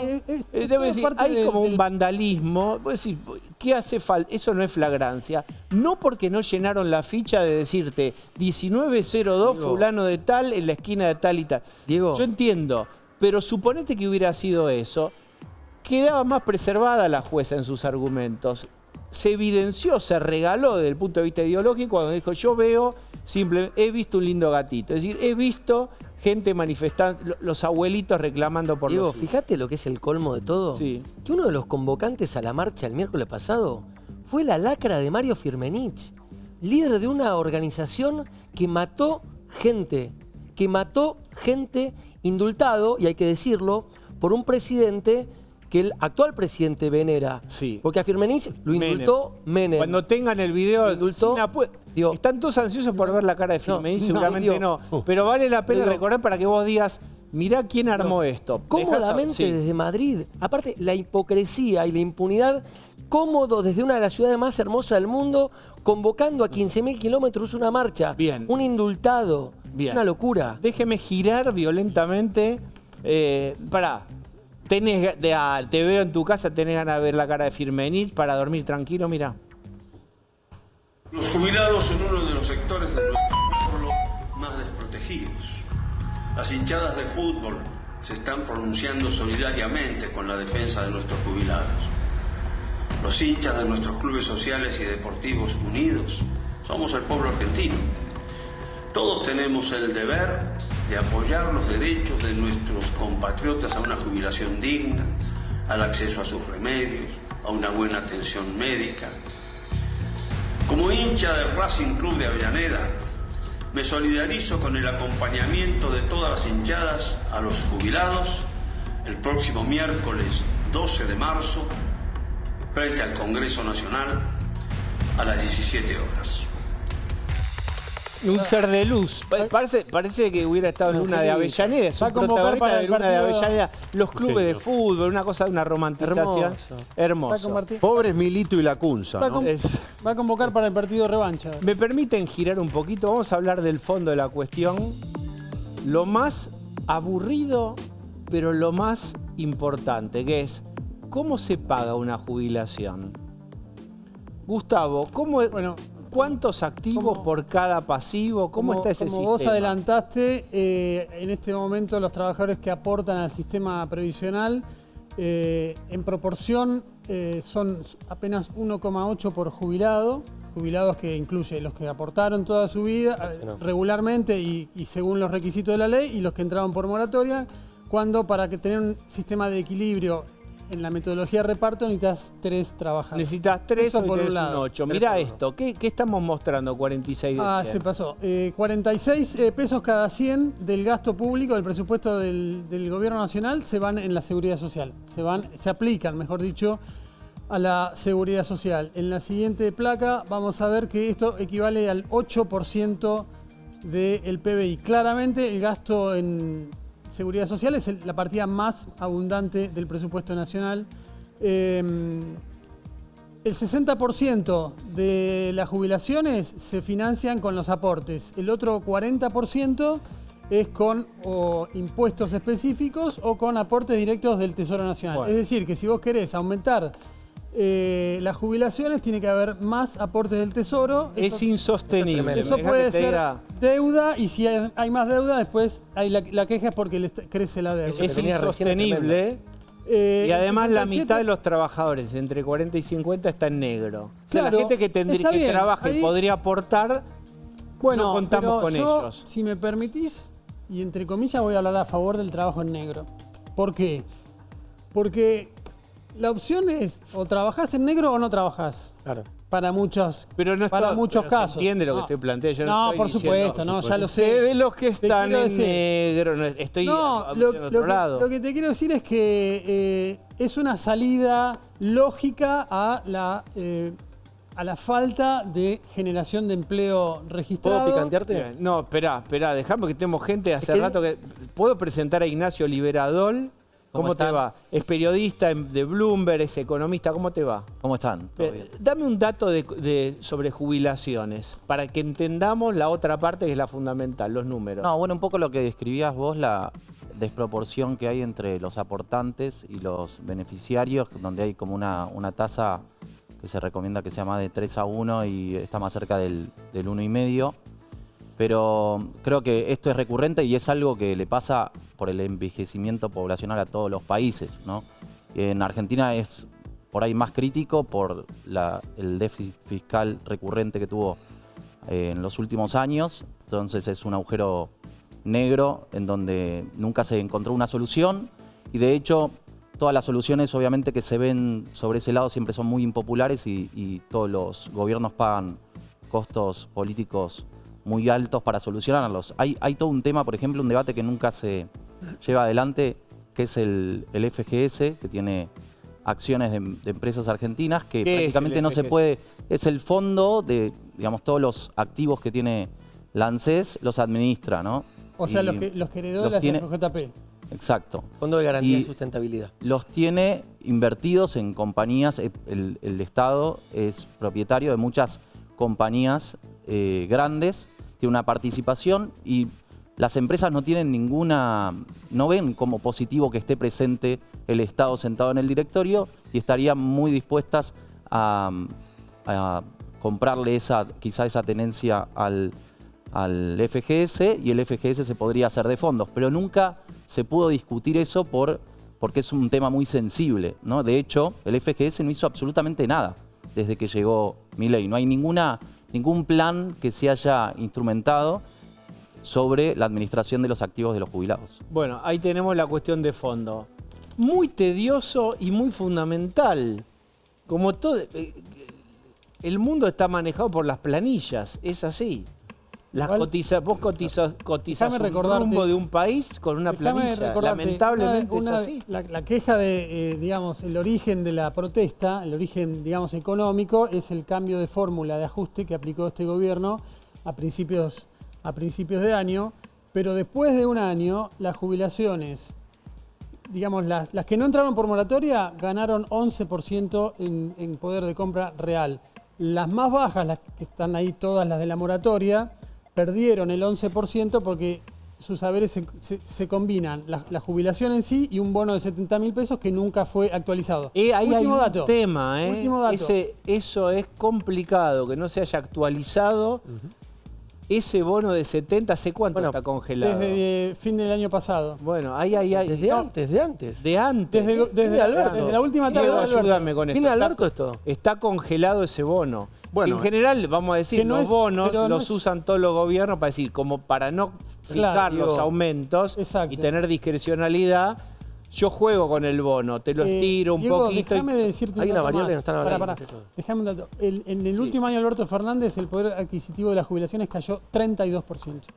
Debo decir, hay como un vandalismo. Vos decís, ¿qué hace falta? Eso no es flagrancia. No porque no llenaron la ficha de decirte 1902 fulano de tal en la esquina de tal y tal. Diego. Yo entiendo, pero suponete que hubiera sido eso. Quedaba más preservada la jueza en sus argumentos. Se evidenció, se regaló desde el punto de vista ideológico cuando dijo, yo veo, simplemente, he visto un lindo gatito. Es decir, he visto gente manifestando, los abuelitos reclamando por Diego, los hijos. fíjate lo que es el colmo de todo. Sí. Que uno de los convocantes a la marcha el miércoles pasado fue la lacra de Mario Firmenich, líder de una organización que mató gente indultado, y hay que decirlo, por un presidente que el actual presidente venera. Sí. Porque a Firmenich lo indultó Menem. Cuando tengan el video, Lo indultó, digo, están todos ansiosos por ver la cara de Firmenich, no, seguramente digo, no. Pero vale la pena pero- recordar para que vos digas, mirá quién armó esto. Cómodamente Sí. desde Madrid. Aparte, la hipocresía y la impunidad, cómodo desde una de las ciudades más hermosas del mundo, convocando a 15.000 kilómetros una marcha. Bien. Un indultado. Bien. Una locura. Déjeme girar violentamente. Pará. Te veo en tu casa, tenés ganas de ver la cara de Firmenich para dormir tranquilo, mirá. Los jubilados son uno de los sectores de nuestro pueblo más desprotegidos. Las hinchadas de fútbol se están pronunciando solidariamente con la defensa de nuestros jubilados. Los hinchas de nuestros clubes sociales y deportivos unidos somos el pueblo argentino. Todos tenemos el deber de apoyar los derechos de nuestros compatriotas a una jubilación digna, al acceso a sus remedios, a una buena atención médica. Como hincha del Racing Club de Avellaneda, me solidarizo con el acompañamiento de todas las hinchadas a los jubilados el próximo miércoles 12 de marzo, frente al Congreso Nacional, a las 17 horas. Un ser de luz. Parece que hubiera estado en Luna de Avellaneda. Es Va un a convocar protagonista para de el Luna de partido. Avellaneda. Los clubes de Genio. fútbol, una cosa de una romantización. Hermoso. Va a Hermoso. compartir- Pobres Milito y Lacunza, va a ¿no? con- va a convocar para el partido revancha. ¿Me permiten girar un poquito? Vamos a hablar del fondo de la cuestión. Lo más aburrido, pero lo más importante, que es ¿cómo se paga una jubilación? Gustavo, Bueno, ¿cuántos activos como- por cada pasivo? ¿Cómo está ese como sistema? vos adelantaste, en este momento los trabajadores que aportan al sistema previsional, en proporción, son apenas 1,8 por jubilado, jubilados que incluye los que aportaron toda su vida regularmente y según los requisitos de la ley, y los que entraron por moratoria, cuando para que tener un sistema de equilibrio en la metodología de reparto necesitas 3 trabajadores. Necesitas 3 Eso o por un tenés un lado. 8. Mirá esto, ¿qué estamos mostrando? 46 de 100. Ah, se pasó. 46 pesos cada 100 del gasto público, del presupuesto del gobierno nacional, se van en la seguridad social. Se aplican, mejor dicho, a la seguridad social. En la siguiente placa vamos a ver que esto equivale al 8% del PBI. Claramente el gasto en seguridad social es la partida más abundante del presupuesto nacional. El 60% de las jubilaciones se financian con los aportes. El otro 40% es con impuestos específicos o con aportes directos del Tesoro Nacional. Bueno. Es decir, que si vos querés aumentar las jubilaciones, tiene que haber más aportes del Tesoro. Es insostenible. Eso Dejá puede que te ser diga. deuda, y si hay más deuda, después hay la queja es porque crece la deuda. Eso que Es tenía recién es insostenible. Y además el la 67 mitad de los trabajadores entre 40 y 50 está en negro. O sea, Claro, la gente que tendría está que bien, trabaja y ahí- podría aportar, Bueno, no contamos pero con yo, ellos. si me permitís, y entre comillas voy a hablar a favor del trabajo en negro. ¿Por qué? Porque la opción es o trabajás en negro o no trabajás. Claro. Para muchos, pero no es para todo- muchos pero se casos. entiende lo que No. estoy planteando. Yo No, estoy por diciendo- supuesto, no, ya lo sé. De los que Te están quiero en decir- negro, no, estoy No, en lo otro que, lado. lo que te quiero decir es que es una salida lógica a la falta de generación de empleo registrado. ¿Puedo picantearte? Bien, no, esperá, dejame que tenemos gente hace Es que- rato que... ¿Puedo presentar a Ignacio Liberadol? ¿Cómo te están? va? Es periodista de Bloomberg, es economista, ¿cómo te va? ¿Cómo están? ¿Todo bien? Dame un dato sobre jubilaciones, para que entendamos la otra parte que es la fundamental, los números. No, bueno, un poco lo que describías vos, la desproporción que hay entre los aportantes y los beneficiarios, donde hay como una tasa que se recomienda que sea más de 3-1 y está más cerca del 1,5. Pero creo que esto es recurrente y es algo que le pasa por el envejecimiento poblacional a todos los países, ¿no? En Argentina es por ahí más crítico por el déficit fiscal recurrente que tuvo en los últimos años. Entonces es un agujero negro en donde nunca se encontró una solución y de hecho todas las soluciones obviamente que se ven sobre ese lado siempre son muy impopulares y todos los gobiernos pagan costos políticos muy altos para solucionarlos. Hay todo un tema, por ejemplo, un debate que nunca se lleva adelante, que es el FGS, que tiene acciones de empresas argentinas, que ¿Qué es prácticamente el no se FGS? puede... Es el fondo de, digamos, todos los activos que tiene la ANSES, los administra, ¿no? O sea, Y los que heredó los la tiene- CFJP. Exacto. Fondo de garantía Y- y sustentabilidad. Los tiene invertidos en compañías, el Estado es propietario de muchas compañías grandes, tiene una participación y las empresas no tienen no ven como positivo que esté presente el Estado sentado en el directorio y estarían muy dispuestas a comprarle quizá esa tenencia al FGS y el FGS se podría hacer de fondos, pero nunca se pudo discutir eso porque es un tema muy sensible, ¿no? De hecho, el FGS no hizo absolutamente nada desde que llegó Milei. No hay ningún plan que se haya instrumentado sobre la administración de los activos de los jubilados. Bueno, ahí tenemos la cuestión de fondo. Muy tedioso y muy fundamental. Como todo, el mundo está manejado por las planillas, es así. Vos cotizas Déjame un recordarte- rumbo de un país con una Déjame planilla. recordarte, Lamentablemente es así. La queja de, digamos, el origen de la protesta, el origen, digamos, económico, es el cambio de fórmula de ajuste que aplicó este gobierno a principios de año, pero después de un año, las jubilaciones, digamos, las que no entraron por moratoria, ganaron 11% en poder de compra real. Las más bajas, las que están ahí todas las de la moratoria, perdieron el 11% porque sus haberes se combinan, la jubilación en sí y un bono de 70.000 pesos que nunca fue actualizado. Ahí hay Último un dato. tema, ¿eh? Último dato. Eso es complicado, que no se haya actualizado. Ese bono de 70, ¿hace cuánto Bueno, está congelado? Desde fin del año pasado. Bueno, ahí. Desde No. antes, de antes. De antes. Desde Alberto. desde la última tarde Diego, de Alberto. ayúdame con esto. ¿Viene Está- Alberto esto? Está congelado ese bono. Bueno, en general, vamos a decir, que no los es- bonos pero no los es- usan todos los gobiernos para decir, como para no fijar Claro, los digo, aumentos exacto. y tener discrecionalidad. Yo juego con el bono, te lo estiro un Diego, poquito. déjame decirte Hay un una dato variable más. que no están hablando, Pará. muchachos. Déjame un dato. En el último año de Alberto Fernández, el poder adquisitivo de las jubilaciones cayó 32%.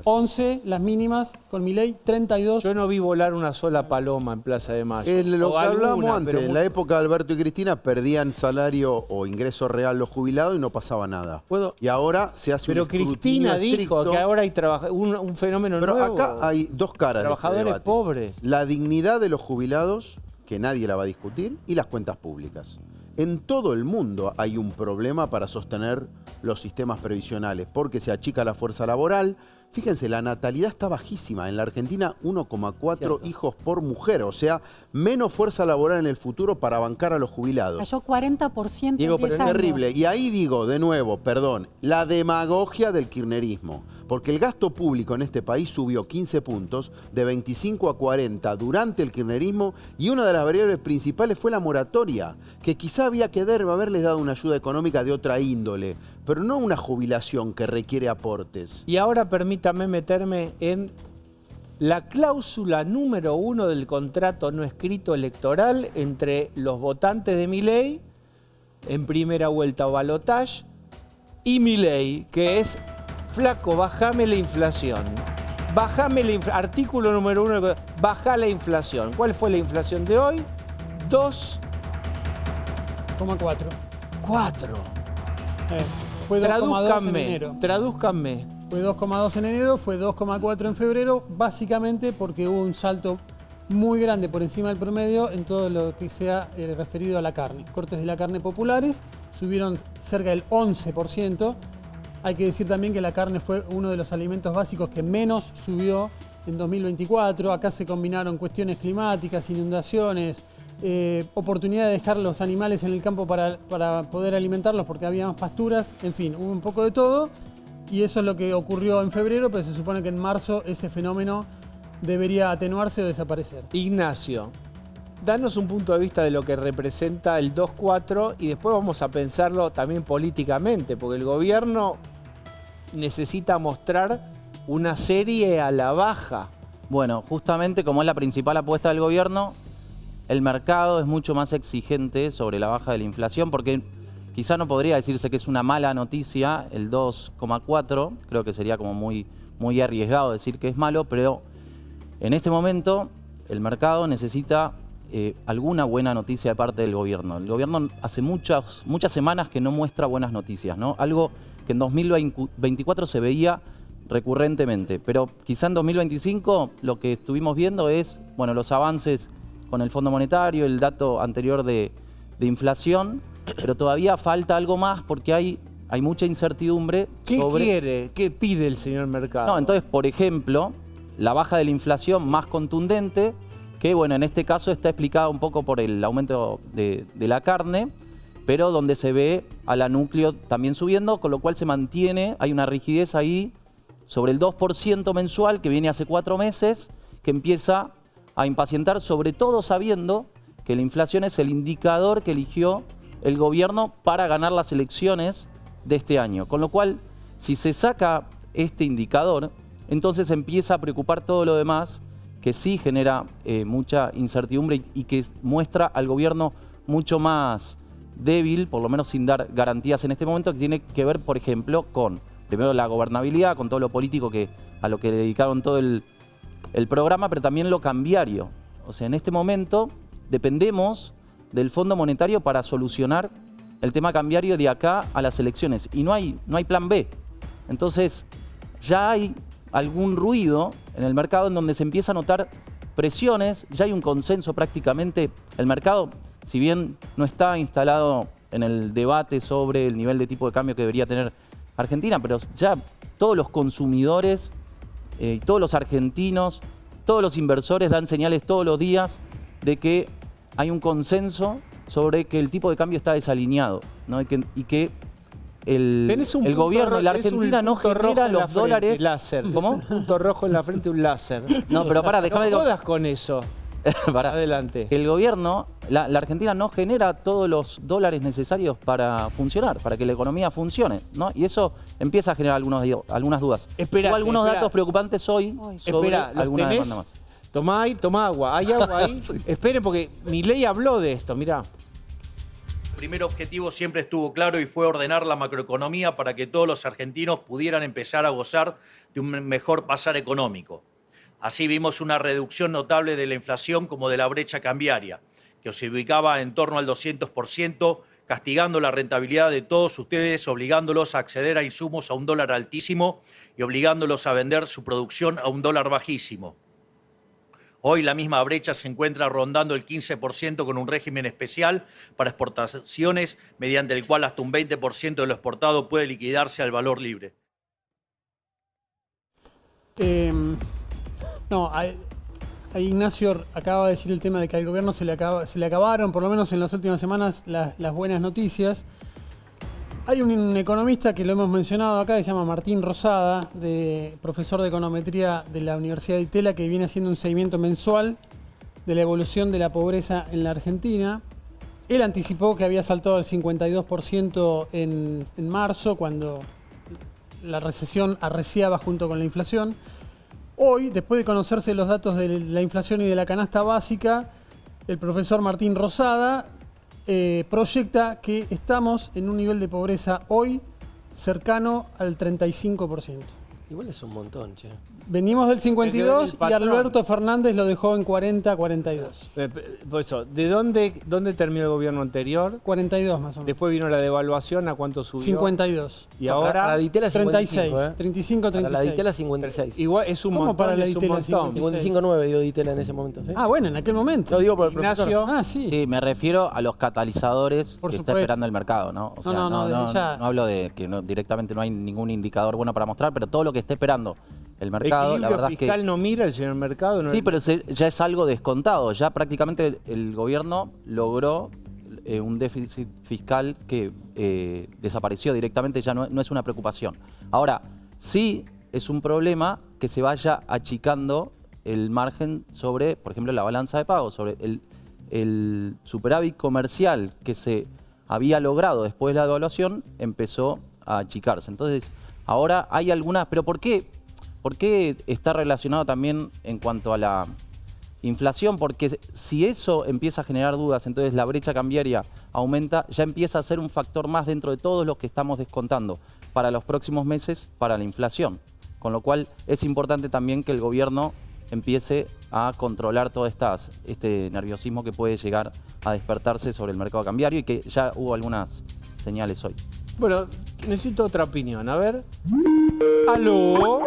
11 las mínimas, con Milei 32. Yo no vi volar una sola paloma en Plaza de Mayo. Es lo O que alguna, hablábamos antes. pero En la época de Alberto y Cristina perdían salario o ingreso real los jubilados y no pasaba nada. Y ahora se hace Pero un escrutinio Cristina dijo estricto. que ahora hay un fenómeno Pero nuevo. acá hay dos caras de este Trabajadores debate. pobres. La dignidad de los jubilados, que nadie la va a discutir, y las cuentas públicas. En todo el mundo hay un problema para sostener los sistemas previsionales, porque se achica la fuerza laboral. Fíjense, la natalidad está bajísima. En la Argentina, 1,4 hijos por mujer. O sea, menos fuerza laboral en el futuro para bancar a los jubilados. Cayó 40% Diego, en pero 10 es años. terrible. Y ahí digo, de nuevo, perdón, la demagogia del kirchnerismo. Porque el gasto público en este país subió 15 puntos, de 25 a 40 durante el kirchnerismo, y una de las variables principales fue la moratoria, que quizá había que haberles dado una ayuda económica de otra índole, pero no una jubilación que requiere aportes. Y ahora permítame meterme en la cláusula número 1 del contrato no escrito electoral entre los votantes de Milei en primera vuelta o balotage y Milei, que es: flaco, bajame la inflación. Bajame la inflación. Artículo número 1, baja la inflación. ¿Cuál fue la inflación de hoy? 2,4. 4. Fue 2,2 en enero. Tradúzcanme. Fue 2,2 en enero, fue 2,4 en febrero, básicamente porque hubo un salto muy grande por encima del promedio en todo lo que se ha referido a la carne. Cortes de la carne populares subieron cerca del 11%. Hay que decir también que la carne fue uno de los alimentos básicos que menos subió en 2024. Acá se combinaron cuestiones climáticas, inundaciones, oportunidad de dejar los animales en el campo para poder alimentarlos porque había más pasturas. En fin, hubo un poco de todo. Y eso es lo que ocurrió en febrero, pero se supone que en marzo ese fenómeno debería atenuarse o desaparecer. Ignacio, danos un punto de vista de lo que representa el 2-4 y después vamos a pensarlo también políticamente, porque el gobierno necesita mostrar una serie a la baja. Bueno, justamente como es la principal apuesta del gobierno, el mercado es mucho más exigente sobre la baja de la inflación, porque quizá no podría decirse que es una mala noticia el 2,4, creo que sería como muy arriesgado decir que es malo, pero en este momento el mercado necesita alguna buena noticia de parte del gobierno. El gobierno hace muchas semanas que no muestra buenas noticias, ¿no? Algo que en 2024 se veía recurrentemente, pero quizá en 2025 lo que estuvimos viendo es, bueno, los avances con el Fondo Monetario, el dato anterior de inflación, pero todavía falta algo más porque hay mucha incertidumbre. ¿Qué quiere? ¿Qué pide el señor mercado? No, entonces, por ejemplo, la baja de la inflación más contundente, que bueno, en este caso está explicada un poco por el aumento de la carne, pero donde se ve a la núcleo también subiendo, con lo cual se mantiene, hay una rigidez ahí sobre el 2% mensual que viene hace 4 meses, que empieza a impacientar, sobre todo sabiendo que la inflación es el indicador que eligió el gobierno para ganar las elecciones de este año. Con lo cual, si se saca este indicador, entonces empieza a preocupar todo lo demás, que sí genera mucha incertidumbre y que muestra al gobierno mucho más débil, por lo menos sin dar garantías en este momento, que tiene que ver, por ejemplo, con, primero, la gobernabilidad, con todo lo político a lo que le dedicaron todo el programa, pero también lo cambiario. O sea, en este momento dependemos del Fondo Monetario para solucionar el tema cambiario de acá a las elecciones. Y no hay plan B. Entonces, ya hay algún ruido en el mercado en donde se empieza a notar presiones, ya hay un consenso prácticamente. El mercado, si bien no está instalado en el debate sobre el nivel de tipo de cambio que debería tener Argentina, pero ya todos los consumidores, todos los argentinos, todos los inversores dan señales todos los días de que hay un consenso sobre que el tipo de cambio está desalineado, ¿no? y que el gobierno, la Argentina no genera los dólares. Láser. ¿Cómo? Un punto rojo en la frente, un láser. No, pero pará, déjame. No jodas con eso. Pará. Adelante. El gobierno, la Argentina no genera todos los dólares necesarios para funcionar, para que la economía funcione, ¿no? Y eso empieza a generar algunas dudas. Hubo algunos datos preocupantes hoy sobre alguna demanda más. Tomá agua. ¿Hay agua ahí? Sí. Esperen, porque Milei habló de esto, mirá. primer objetivo siempre estuvo claro y fue ordenar la macroeconomía para que todos los argentinos pudieran empezar a gozar de un mejor pasar económico. Así vimos una reducción notable de la inflación como de la brecha cambiaria, que se ubicaba en torno al 200%, castigando la rentabilidad de todos ustedes, obligándolos a acceder a insumos a un dólar altísimo y obligándolos a vender su producción a un dólar bajísimo. Hoy la misma brecha se encuentra rondando el 15% con un régimen especial para exportaciones, mediante el cual hasta un 20% de lo exportado puede liquidarse al valor libre. Ahí Ignacio acaba de decir el tema de que al gobierno se le acabaron, por lo menos en las últimas semanas, las buenas noticias. Hay un economista que lo hemos mencionado acá, que se llama Martín Rosada, profesor de econometría de la Universidad de Itela, que viene haciendo un seguimiento mensual de la evolución de la pobreza en la Argentina. Él anticipó que había saltado al 52% en marzo, cuando la recesión arreciaba junto con la inflación. Hoy, después de conocerse los datos de la inflación y de la canasta básica, el profesor Martín Rosada proyecta que estamos en un nivel de pobreza hoy cercano al 35%. Igual es un montón, che. Venimos del 52 y Alberto Fernández lo dejó en 40-42. Por eso, ¿de dónde terminó el gobierno anterior? 42 más o menos. Después vino la devaluación, ¿a cuánto subió? 52. Y ahora la Ditela 36, 55, 35, 36. Para la Ditela 56. igual es un ¿Cómo montón, para la es un Ditela montón. 55.9 dio Ditela en ese momento. ¿Sí? Ah, bueno, en aquel momento. Lo digo por el Ignacio. profesor. Ah, sí. Sí, me refiero a los catalizadores Por que supuesto. está esperando el mercado, ¿no? O sea, No, desde ya. no hablo de que directamente no hay ningún indicador bueno para mostrar, pero todo lo que está esperando el mercado, la Equilibrio verdad es que... fiscal no mira el señor mercado. No Sí, pero ya es algo descontado. Ya prácticamente el gobierno logró un déficit fiscal que desapareció directamente, ya no es una preocupación. Ahora, sí es un problema que se vaya achicando el margen sobre, por ejemplo, la balanza de pagos, sobre el superávit comercial que se había logrado después de la devaluación, empezó a achicarse. Entonces, ahora hay algunas... ¿Pero por qué? ¿Por qué está relacionado también en cuanto a la inflación? Porque si eso empieza a generar dudas, entonces la brecha cambiaria aumenta, ya empieza a ser un factor más dentro de todos los que estamos descontando para los próximos meses para la inflación. Con lo cual es importante también que el gobierno empiece a controlar todo este nerviosismo que puede llegar a despertarse sobre el mercado cambiario y que ya hubo algunas señales hoy. Bueno, necesito otra opinión. A ver. ¿Aló?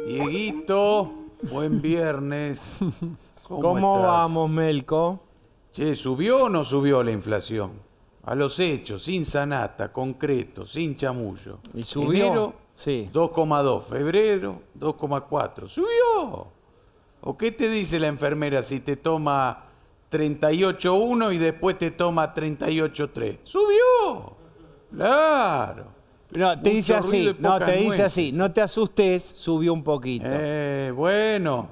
Dieguito, buen viernes. ¿Cómo estás? vamos, Melco? Che, ¿subió o no subió la inflación? A los hechos, sin sanata, concreto, sin chamullo. ¿Y subió? Enero, Sí. 2,2. Febrero, 2,4. ¿Subió? ¿O qué te dice la enfermera si te toma 38,1 y después te toma 38,3? ¡Subió! Claro. No, te dice Mucho ruido así, y no, pocas te dice nueces. así, no te asustes, subió un poquito. Bueno,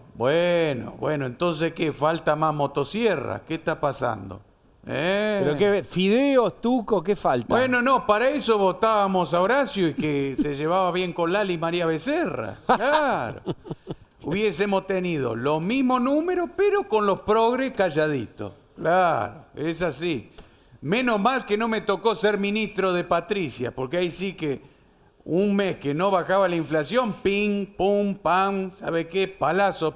entonces ¿qué? ¿Falta más motosierra? ¿Qué está pasando? ¿Pero qué? ¿Fideos, tuco? ¿Qué falta? Bueno, no, para eso votábamos a Horacio y que se llevaba bien con Lali y María Becerra. Claro. Hubiésemos tenido los mismos números, pero con los progres calladitos. Claro, es así. Menos mal que no me tocó ser ministro de Patricia, porque ahí sí que un mes que no bajaba la inflación, ping, pum, pam, ¿sabe qué? Palazo,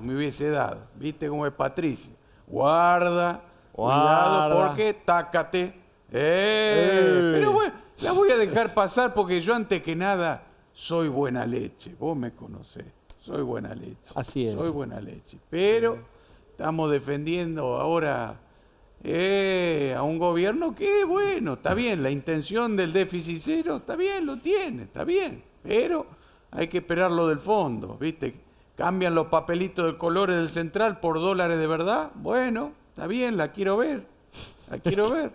me hubiese dado. ¿Viste cómo es Patricia? Guarda. Cuidado porque tácate. Pero bueno, la voy a dejar pasar porque yo antes que nada soy buena leche. Vos me conocés. Soy buena leche. Así es. Soy buena leche. Pero estamos defendiendo ahora a un gobierno que, bueno, está bien, la intención del déficit cero, está bien, lo tiene, está bien. Pero hay que esperar lo del fondo, ¿viste? Cambian los papelitos de colores del central por dólares de verdad. Bueno, está bien, la quiero ver. La quiero ver.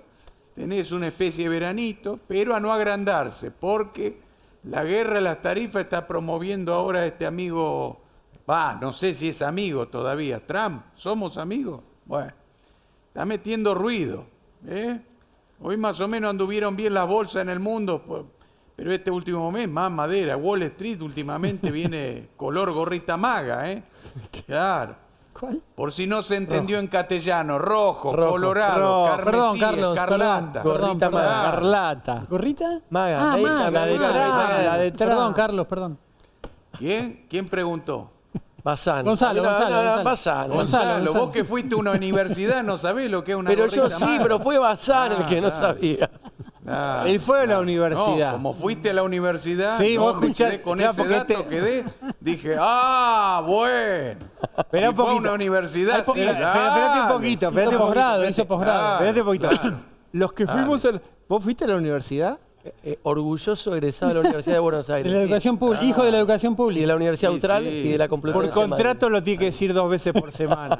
Tenés una especie de veranito, pero a no agrandarse, porque la guerra de las tarifas está promoviendo ahora este amigo, no sé si es amigo todavía, Trump. ¿Somos amigos? Bueno, está metiendo ruido. Hoy más o menos anduvieron bien las bolsas en el mundo, pero este último mes más madera. Wall Street últimamente viene color gorrita maga, Claro. ¿Cuál? Por si no se entendió en castellano. Rojo, Rojo. colorado, Rojo. carmesí, Perdón, Carlos, escarlata. perdón. Gorrita maga. Carlata. ¿Gorrita? Maga, Ah, Meika, Maga, La de Maga, atrás, Maga. la de atrás. Perdón, Carlos, perdón. ¿Quién? ¿Quién preguntó? Bazán. Gonzalo, Gonzalo. Bazán. Gonzalo, vos que fuiste a una universidad no sabés lo que es una Pero yo gorrita sí, maga. pero fue Bazán el que no claro. sabía. Claro, Él fue a la claro. universidad. No, como fuiste a la universidad, Sí, no, vos me escuchás- quedé con claro, ese porque dato que dije, bueno. Esperá Si un fue a poquito. una universidad, sí, Espérate un dale. poquito, Hizo espérate un poquito. posgrado, hizo posgrado. Espérate un poquito. Claro. Los que fuimos a... ¿Vos fuiste a la universidad? Orgulloso egresado de la Universidad de Buenos Aires. De la sí. educación pública, hijo de la educación Y de pública. la Universidad Sí, Austral sí. y de la Por Complutense de Madrid. contrato lo tiene que decir 2 veces por semana.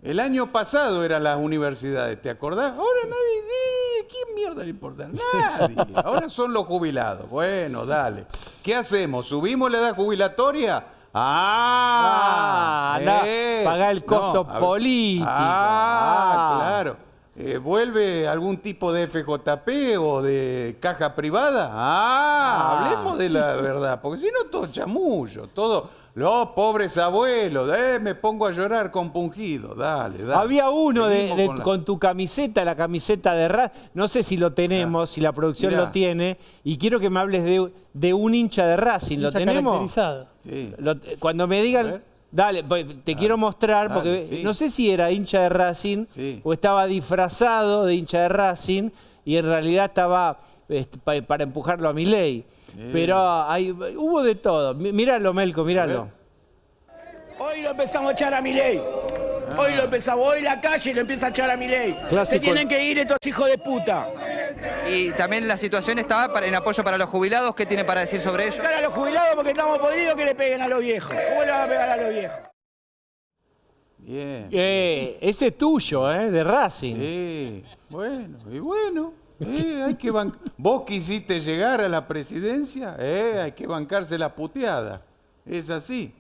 El año pasado eran las universidades, ¿te acordás? Ahora nadie, ¿quién mierda le importa? Nadie. Ahora son los jubilados. Bueno, dale. ¿Qué hacemos? ¿Subimos la edad jubilatoria? Pagá el costo a ver. político. Claro. ¿Vuelve algún tipo de FJP o de caja privada? Hablemos de la verdad, porque si no todo chamullo, todo, los pobres abuelos, me pongo a llorar compungido, dale. Había uno Seguimos con tu camiseta, la camiseta de Racing, no sé si lo tenemos, si la producción Mirá. lo tiene, y quiero que me hables de un hincha de Racing, ¿lo Hincha tenemos? caracterizado. Sí. Cuando me A digan, ver. dale, pues, te quiero mostrar, dale, porque sí. no sé si era hincha de Racing Sí. o estaba disfrazado de hincha de Racing y en realidad estaba para empujarlo a Milei. Pero hubo de todo. Míralo, Melco, míralo. Hoy lo empezamos a echar a Milei. Hoy lo empezamos, hoy la calle lo empieza a echar a Milei. Se Clásico. tienen que ir estos hijos de puta. Y también la situación está en apoyo para los jubilados. ¿Qué tiene para decir sobre ello? Buscar a los jubilados porque estamos podridos que le peguen a los viejos. ¿Cómo le van a pegar a los viejos? Bien. Ese es tuyo, de Racing. Sí, bueno, y bueno. Hay que Vos quisiste llegar a la presidencia, hay que bancarse la puteada. Es así.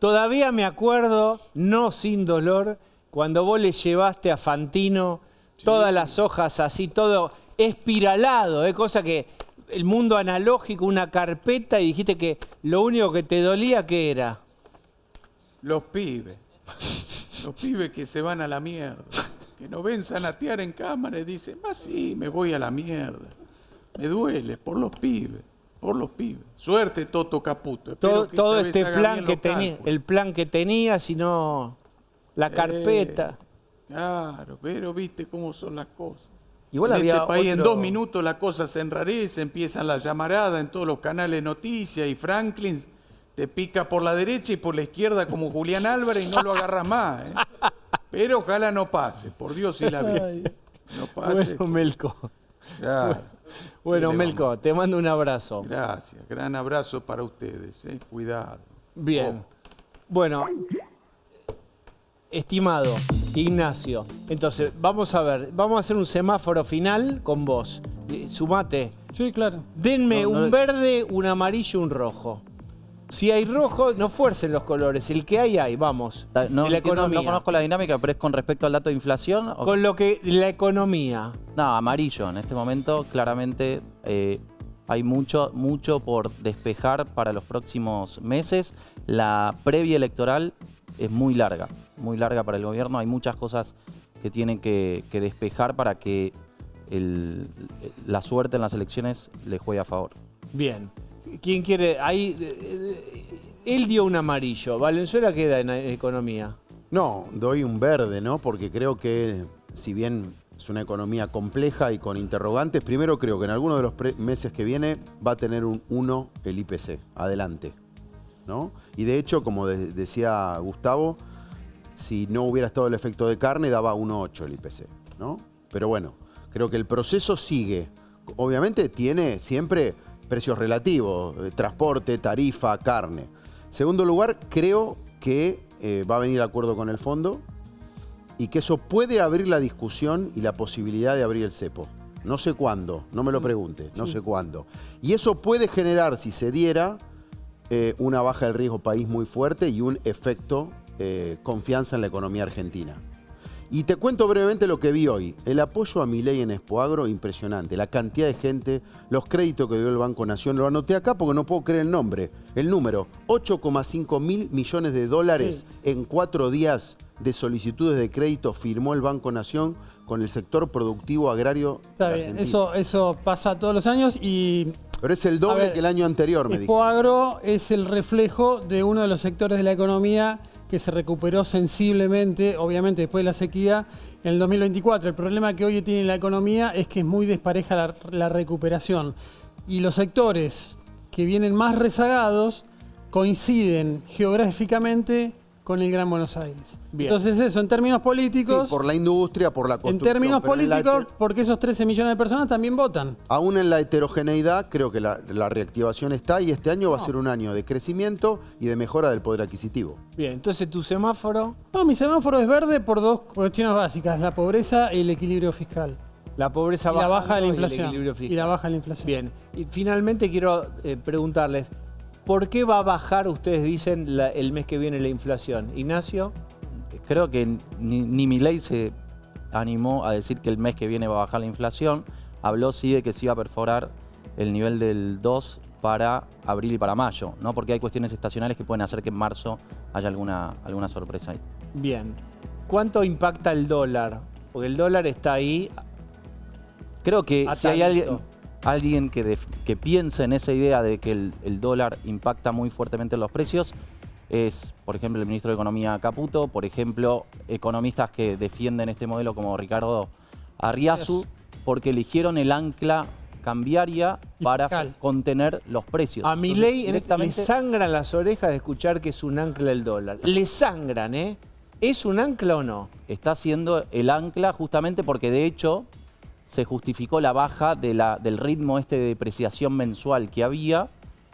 Todavía me acuerdo, no sin dolor, cuando vos le llevaste a Fantino todas las hojas así, todo espiralado, cosa que el mundo analógico, una carpeta, y dijiste que lo único que te dolía, ¿qué era? Los pibes. Los pibes que se van a la mierda. Que nos ven zanatear en cámara y dicen, sí, me voy a la mierda. Me duele por los pibes. Por los pibes. Suerte, Toto Caputo. Espero que Todo esta vez este haga plan bien que los tenía, cálculos. el plan que tenía, sino la carpeta. Claro, pero viste cómo son las cosas. Igual en había este país en otro- 2 minutos la cosa se enrarece, empiezan las llamaradas en todos los canales de noticias y Franklin te pica por la derecha y por la izquierda como Julián Álvarez y no lo agarras más. Pero ojalá no pase, por Dios y la vida. No pase. Bueno, Melco. Claro. Bueno, ¿Qué le Melco, vamos a te mando un abrazo. Gracias, gran abrazo para ustedes. Cuidado. Bien. Bueno, estimado Ignacio, entonces vamos a ver, vamos a hacer un semáforo final con vos. Sumate. Sí, claro. Denme un verde, un amarillo, un rojo. Si hay rojo, no fuercen los colores. El que hay, vamos. No, De la economía. no conozco la dinámica, pero es con respecto al dato de inflación. ¿O? Con lo que la economía. No, amarillo. En este momento, claramente, hay mucho por despejar para los próximos meses. La previa electoral es muy larga para el gobierno. Hay muchas cosas que tienen que despejar para que la suerte en las elecciones le juegue a favor. Bien. ¿Quién quiere? Ahí, él dio un amarillo. ¿Valenzuela queda en economía? No, doy un verde, ¿no? Porque creo que, si bien es una economía compleja y con interrogantes, primero creo que en alguno de los meses que viene va a tener un 1 el IPC. Adelante, ¿no? Y de hecho, como decía Gustavo, si no hubiera estado el efecto de carne, daba 1,8 el IPC, ¿no? Pero bueno, creo que el proceso sigue. Obviamente tiene siempre precios relativos, transporte, tarifa, carne. Segundo lugar, creo que va a venir acuerdo con el fondo y que eso puede abrir la discusión y la posibilidad de abrir el cepo. No sé cuándo, no me lo pregunte, no sé cuándo. Y eso puede generar, si se diera, una baja del riesgo país muy fuerte y un efecto confianza en la economía argentina. Y te cuento brevemente lo que vi hoy. El apoyo a Milei en Expoagro, impresionante. La cantidad de gente, los créditos que dio el Banco Nación, lo anoté acá porque no puedo creer el nombre. El número, 8,5 mil millones de dólares en 4 días de solicitudes de crédito firmó el Banco Nación con el sector productivo agrario. Está bien, eso pasa todos los años y... Pero es el doble que el año anterior, me dijo. Expoagro es el reflejo de uno de los sectores de la economía que se recuperó sensiblemente, obviamente después de la sequía, en el 2024. El problema que hoy tiene la economía es que es muy despareja la recuperación. Y los sectores que vienen más rezagados coinciden geográficamente con el Gran Buenos Aires. Bien. Entonces eso, en términos políticos... Sí, por la industria, por la construcción. En términos políticos, porque esos 13 millones de personas también votan. Aún en la heterogeneidad, creo que la reactivación está y este año va a ser un año de crecimiento y de mejora del poder adquisitivo. Bien, entonces tu semáforo... No, mi semáforo es verde por 2 cuestiones básicas, la pobreza y el equilibrio fiscal. La pobreza y la baja de la y el inflación. equilibrio fiscal. Y la baja de la inflación. Bien, y finalmente quiero preguntarles, ¿por qué va a bajar, ustedes dicen, el mes que viene la inflación? Ignacio. Creo que ni Milei se animó a decir que el mes que viene va a bajar la inflación. Habló sí de que se iba a perforar el nivel del 2 para abril y para mayo, ¿no? Porque hay cuestiones estacionales que pueden hacer que en marzo haya alguna sorpresa ahí. Bien. ¿Cuánto impacta el dólar? Porque el dólar está ahí. Creo que si hay alguien que piense en esa idea de que el dólar impacta muy fuertemente en los precios, es, por ejemplo, el ministro de Economía Caputo, por ejemplo, economistas que defienden este modelo como Ricardo Arriazu, porque eligieron el ancla cambiaria para contener los precios. A Milei le sangran las orejas de escuchar que es un ancla el dólar. Le sangran, ¿eh? ¿Es un ancla o no? Está siendo el ancla justamente porque, de hecho, se justificó la baja del ritmo de depreciación mensual que había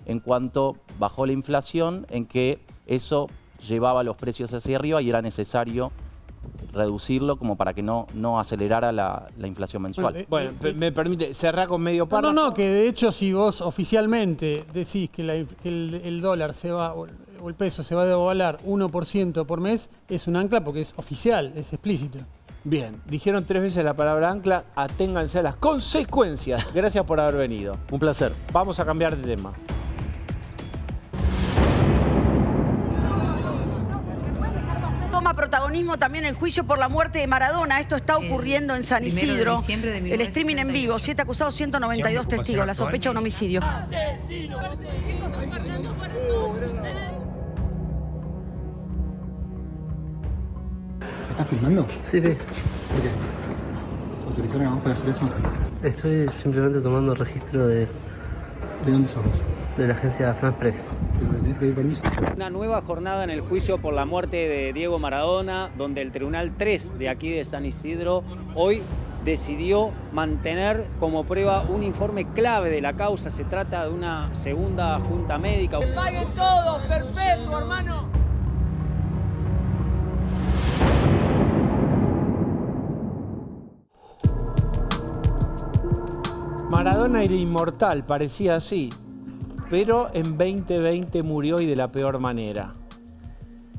en cuanto bajó la inflación, en que eso llevaba los precios hacia arriba y era necesario reducirlo como para que no acelerara la inflación mensual. Bueno, me permite cerrar con medio párrafo. No, que de hecho si vos oficialmente decís que el dólar se va, o el peso se va a devaluar 1% por mes, es un ancla porque es oficial, es explícito. Bien, dijeron 3 veces la palabra ancla, aténganse a las consecuencias. Gracias por haber venido. Un placer. Vamos a cambiar de tema. Toma protagonismo también el juicio por la muerte de Maradona. Esto está ocurriendo en San Isidro. El streaming en vivo, 7 acusados, 192 testigos. La sospecha de un homicidio. ¿Estás filmando? Sí. ¿Por qué? ¿Autorizaron a vos para hacer eso? Estoy simplemente tomando registro de... ¿De dónde sos? De la agencia France Press. ¿Pero tenés que pedir permiso? Una nueva jornada en el juicio por la muerte de Diego Maradona, donde el Tribunal 3 de aquí de San Isidro hoy decidió mantener como prueba un informe clave de la causa. Se trata de una segunda junta médica. ¡Que paguen todo! ¡Perpetuo, hermano! Maradona era inmortal, parecía así, pero en 2020 murió y de la peor manera.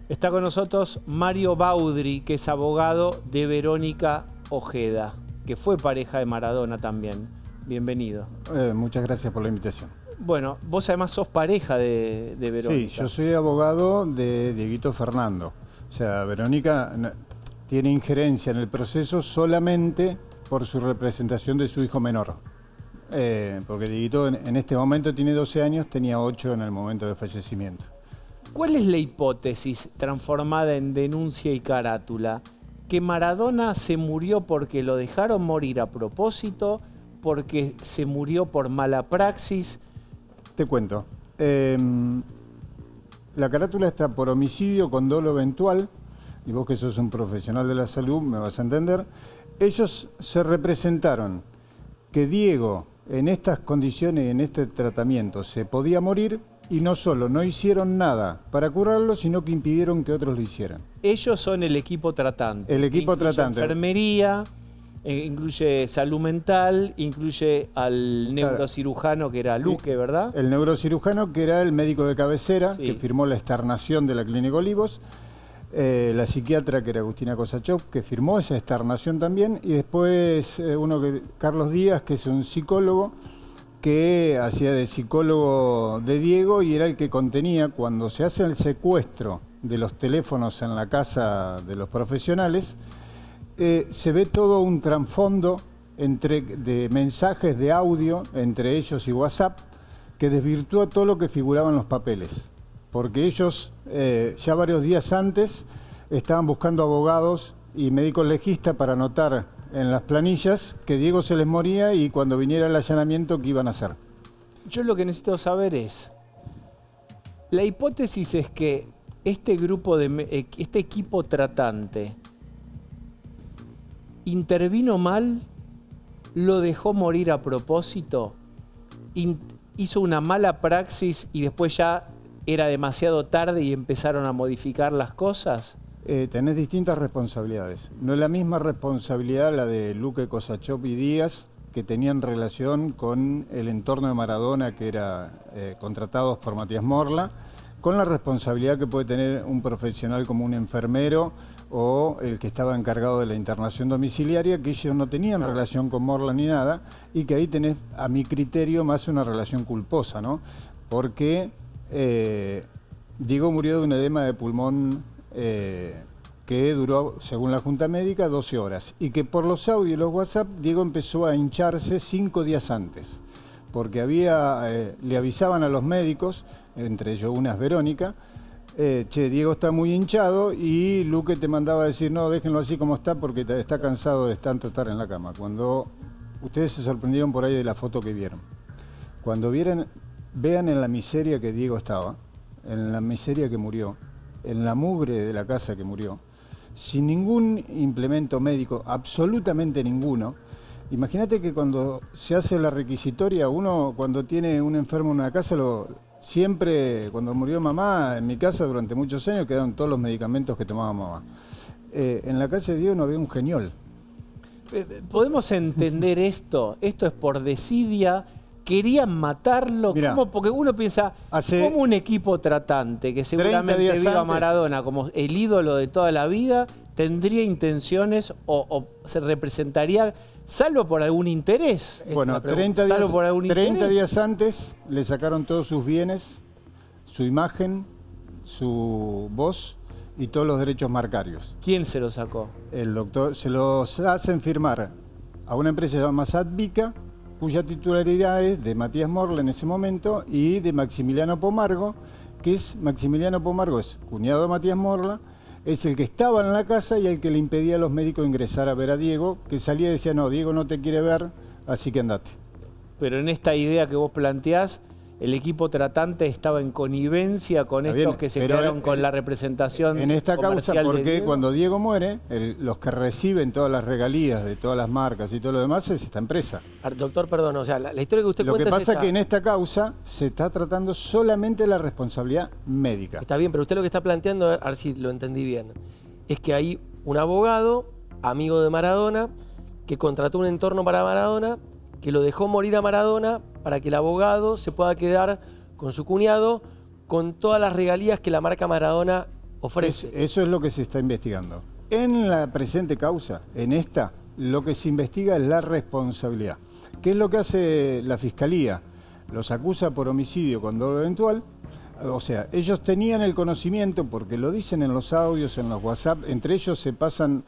Está con nosotros Mario Baudry, que es abogado de Verónica Ojeda, que fue pareja de Maradona también. Bienvenido. Muchas gracias por la invitación. Bueno, vos además sos pareja de Verónica. Sí, yo soy abogado de Dieguito Fernando. O sea, Verónica tiene injerencia en el proceso solamente por su representación de su hijo menor. Porque Dieguito en este momento tiene 12 años, tenía 8 en el momento de fallecimiento. ¿Cuál es la hipótesis transformada en denuncia y carátula? ¿Que Maradona se murió porque lo dejaron morir a propósito? ¿Porque se murió por mala praxis? Te cuento. La carátula está por homicidio con dolo eventual, y vos que sos un profesional de la salud me vas a entender. Ellos se representaron que Diego en estas condiciones y en este tratamiento se podía morir y no solo no hicieron nada para curarlo, sino que impidieron que otros lo hicieran. Ellos son el equipo tratante. El equipo tratante. Enfermería, incluye salud mental, incluye al neurocirujano que era Luque, ¿verdad? El neurocirujano que era el médico de cabecera, sí, que firmó la externación de la Clínica Olivos. la psiquiatra que era Agustina Kosachov, que firmó esa externación también, y después Carlos Díaz, que es un psicólogo, que hacía de psicólogo de Diego y era el que contenía, cuando se hace el secuestro de los teléfonos en la casa de los profesionales, se ve todo un trasfondo de mensajes de audio entre ellos y WhatsApp que desvirtúa todo lo que figuraba en los papeles. Porque ellos ya varios días antes estaban buscando abogados y médicos legistas para anotar en las planillas que Diego se les moría y cuando viniera el allanamiento, ¿qué iban a hacer? Yo lo que necesito saber es, la hipótesis es que este equipo tratante intervino mal, lo dejó morir a propósito, hizo una mala praxis y después ya era demasiado tarde y empezaron a modificar las cosas. Tenés distintas responsabilidades. No es la misma responsabilidad la de Luque, Kosachov y Díaz, que tenían relación con el entorno de Maradona, que era contratados por Matías Morla, con la responsabilidad que puede tener un profesional como un enfermero o el que estaba encargado de la internación domiciliaria, que ellos no tenían relación con Morla ni nada, y que ahí tenés, a mi criterio, más una relación culposa, ¿no? Porque Diego murió de un edema de pulmón que duró, según la Junta Médica, 12 horas. Y que por los audios y los WhatsApp, Diego empezó a hincharse 5 días antes. Porque le avisaban a los médicos, entre ellos una es Verónica, che, Diego está muy hinchado, y Luque te mandaba a decir, no, déjenlo así como está porque está cansado de tanto estar en la cama. Cuando ustedes se sorprendieron por ahí de la foto que vieron. Cuando vean en la miseria que Diego estaba, en la miseria que murió, en la mugre de la casa que murió, sin ningún implemento médico, absolutamente ninguno. Imagínate que cuando se hace la requisitoria, uno cuando tiene un enfermo en una casa, siempre, cuando murió mamá, en mi casa durante muchos años quedaron todos los medicamentos que tomaba mamá. En la casa de Diego no había un geniol. ¿Podemos entender esto? Esto es por desidia. ¿Querían matarlo? Mirá, ¿Cómo? Porque uno piensa, ¿cómo un equipo tratante que seguramente viva a Maradona como el ídolo de toda la vida tendría intenciones o se representaría, salvo por algún interés? Bueno, 30 días antes le sacaron todos sus bienes, su imagen, su voz y todos los derechos marcarios. ¿Quién se los sacó? El doctor. Se los hacen firmar a una empresa llamada Sadvica, cuya titularidad es de Matías Morla en ese momento y de Maximiliano Pomargo, Maximiliano Pomargo es cuñado de Matías Morla, es el que estaba en la casa y el que le impedía a los médicos ingresar a ver a Diego, que salía y decía, no, Diego no te quiere ver, así que andate. Pero en esta idea que vos planteás, el equipo tratante estaba en connivencia con estos que se quedaron con la representación en esta causa, porque Diego. Cuando Diego muere, los que reciben todas las regalías de todas las marcas y todo lo demás es esta empresa. Doctor, perdón, o sea, la historia que usted cuenta es Lo que pasa es que en esta causa se está tratando solamente la responsabilidad médica. Está bien, pero usted lo que está planteando, a ver si lo entendí bien, es que hay un abogado, amigo de Maradona, que contrató un entorno para Maradona, que lo dejó morir a Maradona para que el abogado se pueda quedar con su cuñado con todas las regalías que la marca Maradona ofrece. Eso es lo que se está investigando. En la presente causa, en esta, lo que se investiga es la responsabilidad. ¿Qué es lo que hace la Fiscalía? Los acusa por homicidio con dolo eventual. O sea, ellos tenían el conocimiento, porque lo dicen en los audios, en los WhatsApp, entre ellos se pasan,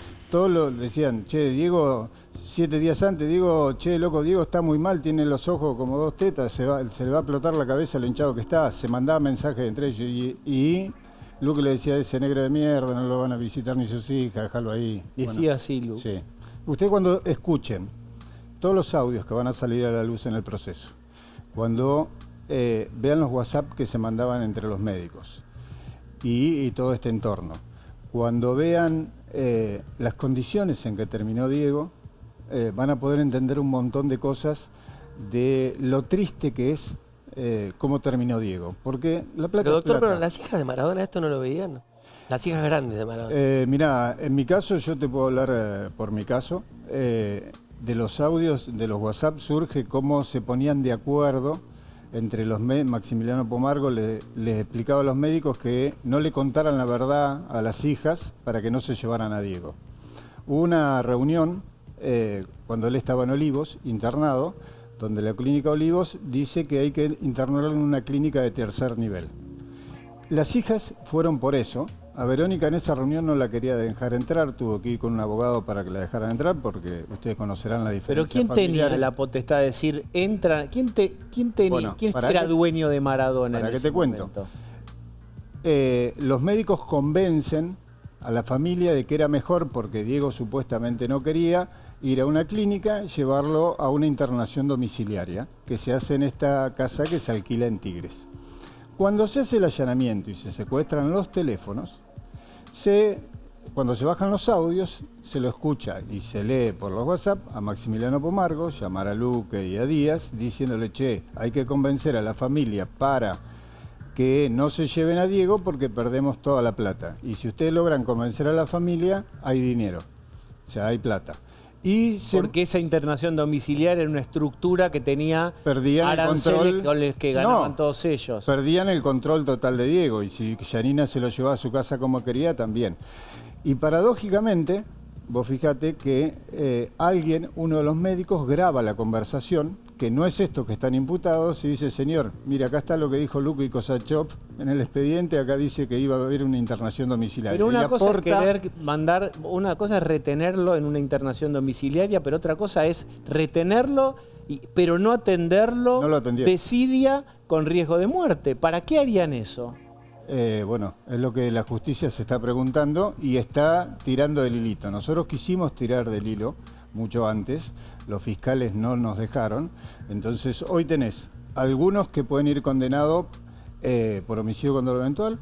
decían, che, Diego, 7 días antes, Diego, che, loco, Diego está muy mal, tiene los ojos como 2 tetas, se le va a explotar la cabeza lo hinchado que está, se mandaba mensajes entre ellos y Luke le decía, ese negro de mierda, no lo van a visitar ni sus hijas, déjalo ahí. Decía así, Luke. Sí. Ustedes cuando escuchen todos los audios que van a salir a la luz en el proceso, cuando vean los WhatsApp que se mandaban entre los médicos y todo este entorno. Cuando vean las condiciones en que terminó Diego, van a poder entender un montón de cosas de lo triste que es cómo terminó Diego. Porque la plata pero doctor, es plata. pero las hijas de Maradona esto no lo veían. Las hijas grandes de Maradona. Mirá, en mi caso, yo te puedo hablar por mi caso, de los audios de los WhatsApp surge cómo se ponían de acuerdo entre los Maximiliano Pomargo les explicaba a los médicos que no le contaran la verdad a las hijas para que no se llevaran a Diego. Hubo una reunión cuando él estaba en Olivos, internado, donde la clínica Olivos dice que hay que internarlo en una clínica de tercer nivel. Las hijas fueron por eso. A Verónica en esa reunión no la quería dejar entrar, tuvo que ir con un abogado para que la dejaran entrar, porque ustedes conocerán la diferencia. Pero ¿quién tenía la potestad de decir, entra? ¿Quién era dueño de Maradona? Para que te cuento. Los médicos convencen a la familia de que era mejor, porque Diego supuestamente no quería, ir a una clínica, llevarlo a una internación domiciliaria, que se hace en esta casa que se alquila en Tigres. Cuando se hace el allanamiento y se secuestran los teléfonos, cuando se bajan los audios, se lo escucha y se lee por los WhatsApp a Maximiliano Pomargo, llamar a Luque y a Díaz, diciéndole, che, hay que convencer a la familia para que no se lleven a Diego porque perdemos toda la plata. Y si ustedes logran convencer a la familia, hay dinero, o sea, hay plata. Porque esa internación domiciliaria era una estructura que tenía aranceles con los que ganaban todos ellos. Perdían el control total de Diego, y si Yanina se lo llevaba a su casa como quería, también. Y paradójicamente, vos fijate que uno de los médicos graba la conversación, que no es esto que están imputados, y dice, señor, mire, acá está lo que dijo Luque y Kosachov en el expediente, acá dice que iba a haber una internación domiciliaria. Pero una cosa es querer mandar, una cosa es retenerlo en una internación domiciliaria, pero otra cosa es retenerlo, pero no atenderlo, desidia con riesgo de muerte. ¿Para qué harían eso? Bueno, es lo que la justicia se está preguntando y está tirando del hilito. Nosotros quisimos tirar del hilo mucho antes, los fiscales no nos dejaron, entonces hoy tenés algunos que pueden ir condenados por homicidio con dolo eventual,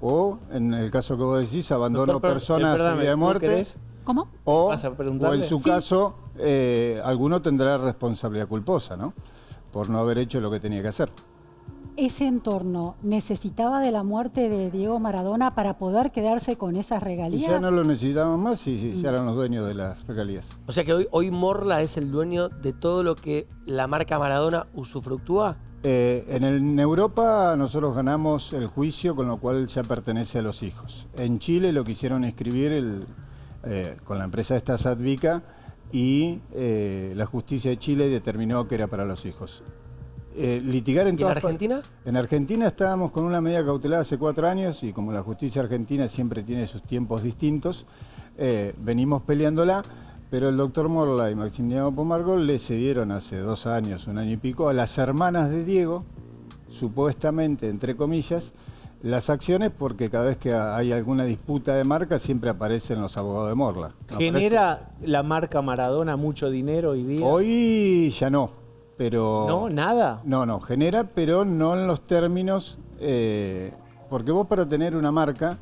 o en el caso que vos decís, abandono persona seguida de muerte. ¿Cómo? O en su caso, alguno tendrá responsabilidad culposa, ¿no? Por no haber hecho lo que tenía que hacer. ¿Ese entorno necesitaba de la muerte de Diego Maradona para poder quedarse con esas regalías? Y ya no lo necesitaban más y ya eran los dueños de las regalías. O sea que hoy Morla es el dueño de todo lo que la marca Maradona usufructúa. En Europa nosotros ganamos el juicio, con lo cual ya pertenece a los hijos. En Chile lo quisieron inscribir con la empresa esta Sadvica y la justicia de Chile determinó que era para los hijos. Litigar en todas Argentina? En Argentina estábamos con una medida cautelar hace 4 años y como la justicia argentina siempre tiene sus tiempos distintos, venimos peleándola, pero el doctor Morla y Maximiliano Pomargo le cedieron hace 2 años, 1 año y pico, a las hermanas de Diego, supuestamente, entre comillas, las acciones, porque cada vez que hay alguna disputa de marca siempre aparecen los abogados de Morla. ¿Genera la marca Maradona mucho dinero hoy día? Hoy ya no. Pero, ¿no? ¿Nada? No, genera, pero no en los términos, porque vos para tener una marca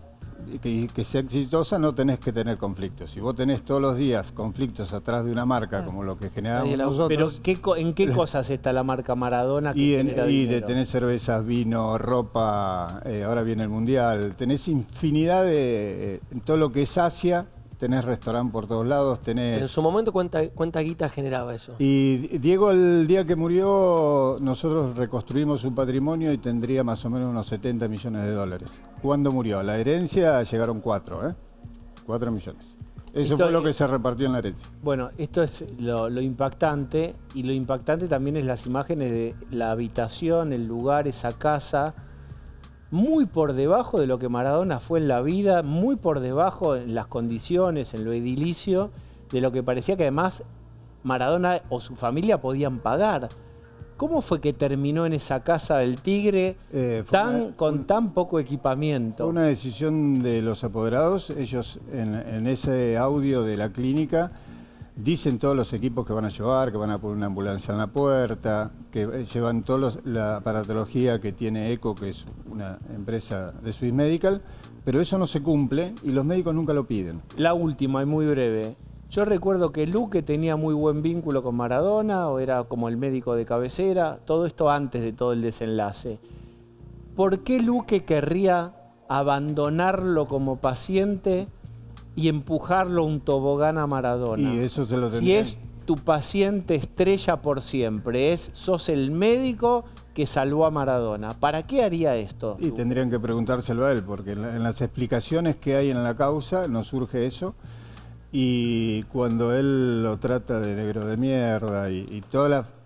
que sea exitosa no tenés que tener conflictos. Si vos tenés todos los días conflictos atrás de una marca, como lo que generamos nosotros... ¿Pero en qué cosas está la marca Maradona que genera dinero? De tener cervezas, vino, ropa, ahora viene el Mundial, tenés infinidad en todo lo que es Asia... Tenés restaurante por todos lados, tenés... En su momento, ¿cuánta guita generaba eso? Y Diego, el día que murió, nosotros reconstruimos su patrimonio y tendría más o menos unos 70 millones de dólares. ¿Cuándo murió? La herencia llegaron 4 millones. Eso fue lo que se repartió en la herencia. Bueno, esto es lo impactante, y lo impactante también es las imágenes de la habitación, el lugar, esa casa... muy por debajo de lo que Maradona fue en la vida, muy por debajo en las condiciones, en lo edilicio, de lo que parecía que además Maradona o su familia podían pagar. ¿Cómo fue que terminó en esa casa del Tigre con tan poco equipamiento? Fue una decisión de los apoderados. Ellos en ese audio de la clínica dicen todos los equipos que van a llevar, que van a poner una ambulancia en la puerta, que llevan toda la aparatología que tiene ECO, que es una empresa de Swiss Medical, pero eso no se cumple y los médicos nunca lo piden. La última y muy breve. Yo recuerdo que Luque tenía muy buen vínculo con Maradona, o era como el médico de cabecera, todo esto antes de todo el desenlace. ¿Por qué Luque querría abandonarlo como paciente y empujarlo a un tobogán a Maradona? Y eso se lo tendría. Si es tu paciente estrella por siempre, sos el médico que salvó a Maradona. ¿Para qué haría esto? Y tendrían que preguntárselo a él, porque en las explicaciones que hay en la causa no surge eso. Y cuando él lo trata de negro de mierda y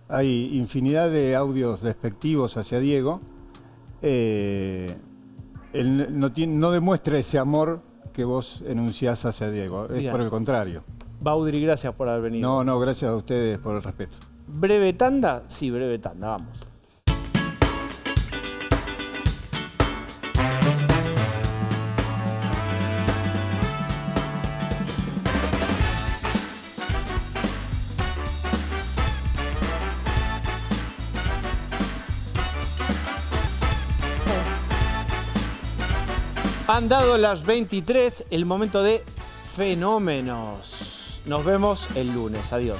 hay infinidad de audios despectivos hacia Diego, él no demuestra ese amor que vos enunciás hacia Diego. Es Bien. por el contrario. Baudry, gracias por haber venido. No, gracias a ustedes por el respeto. ¿Breve tanda? Sí, breve tanda, vamos. Han dado las 23, el momento de fenómenos. Nos vemos el lunes. Adiós.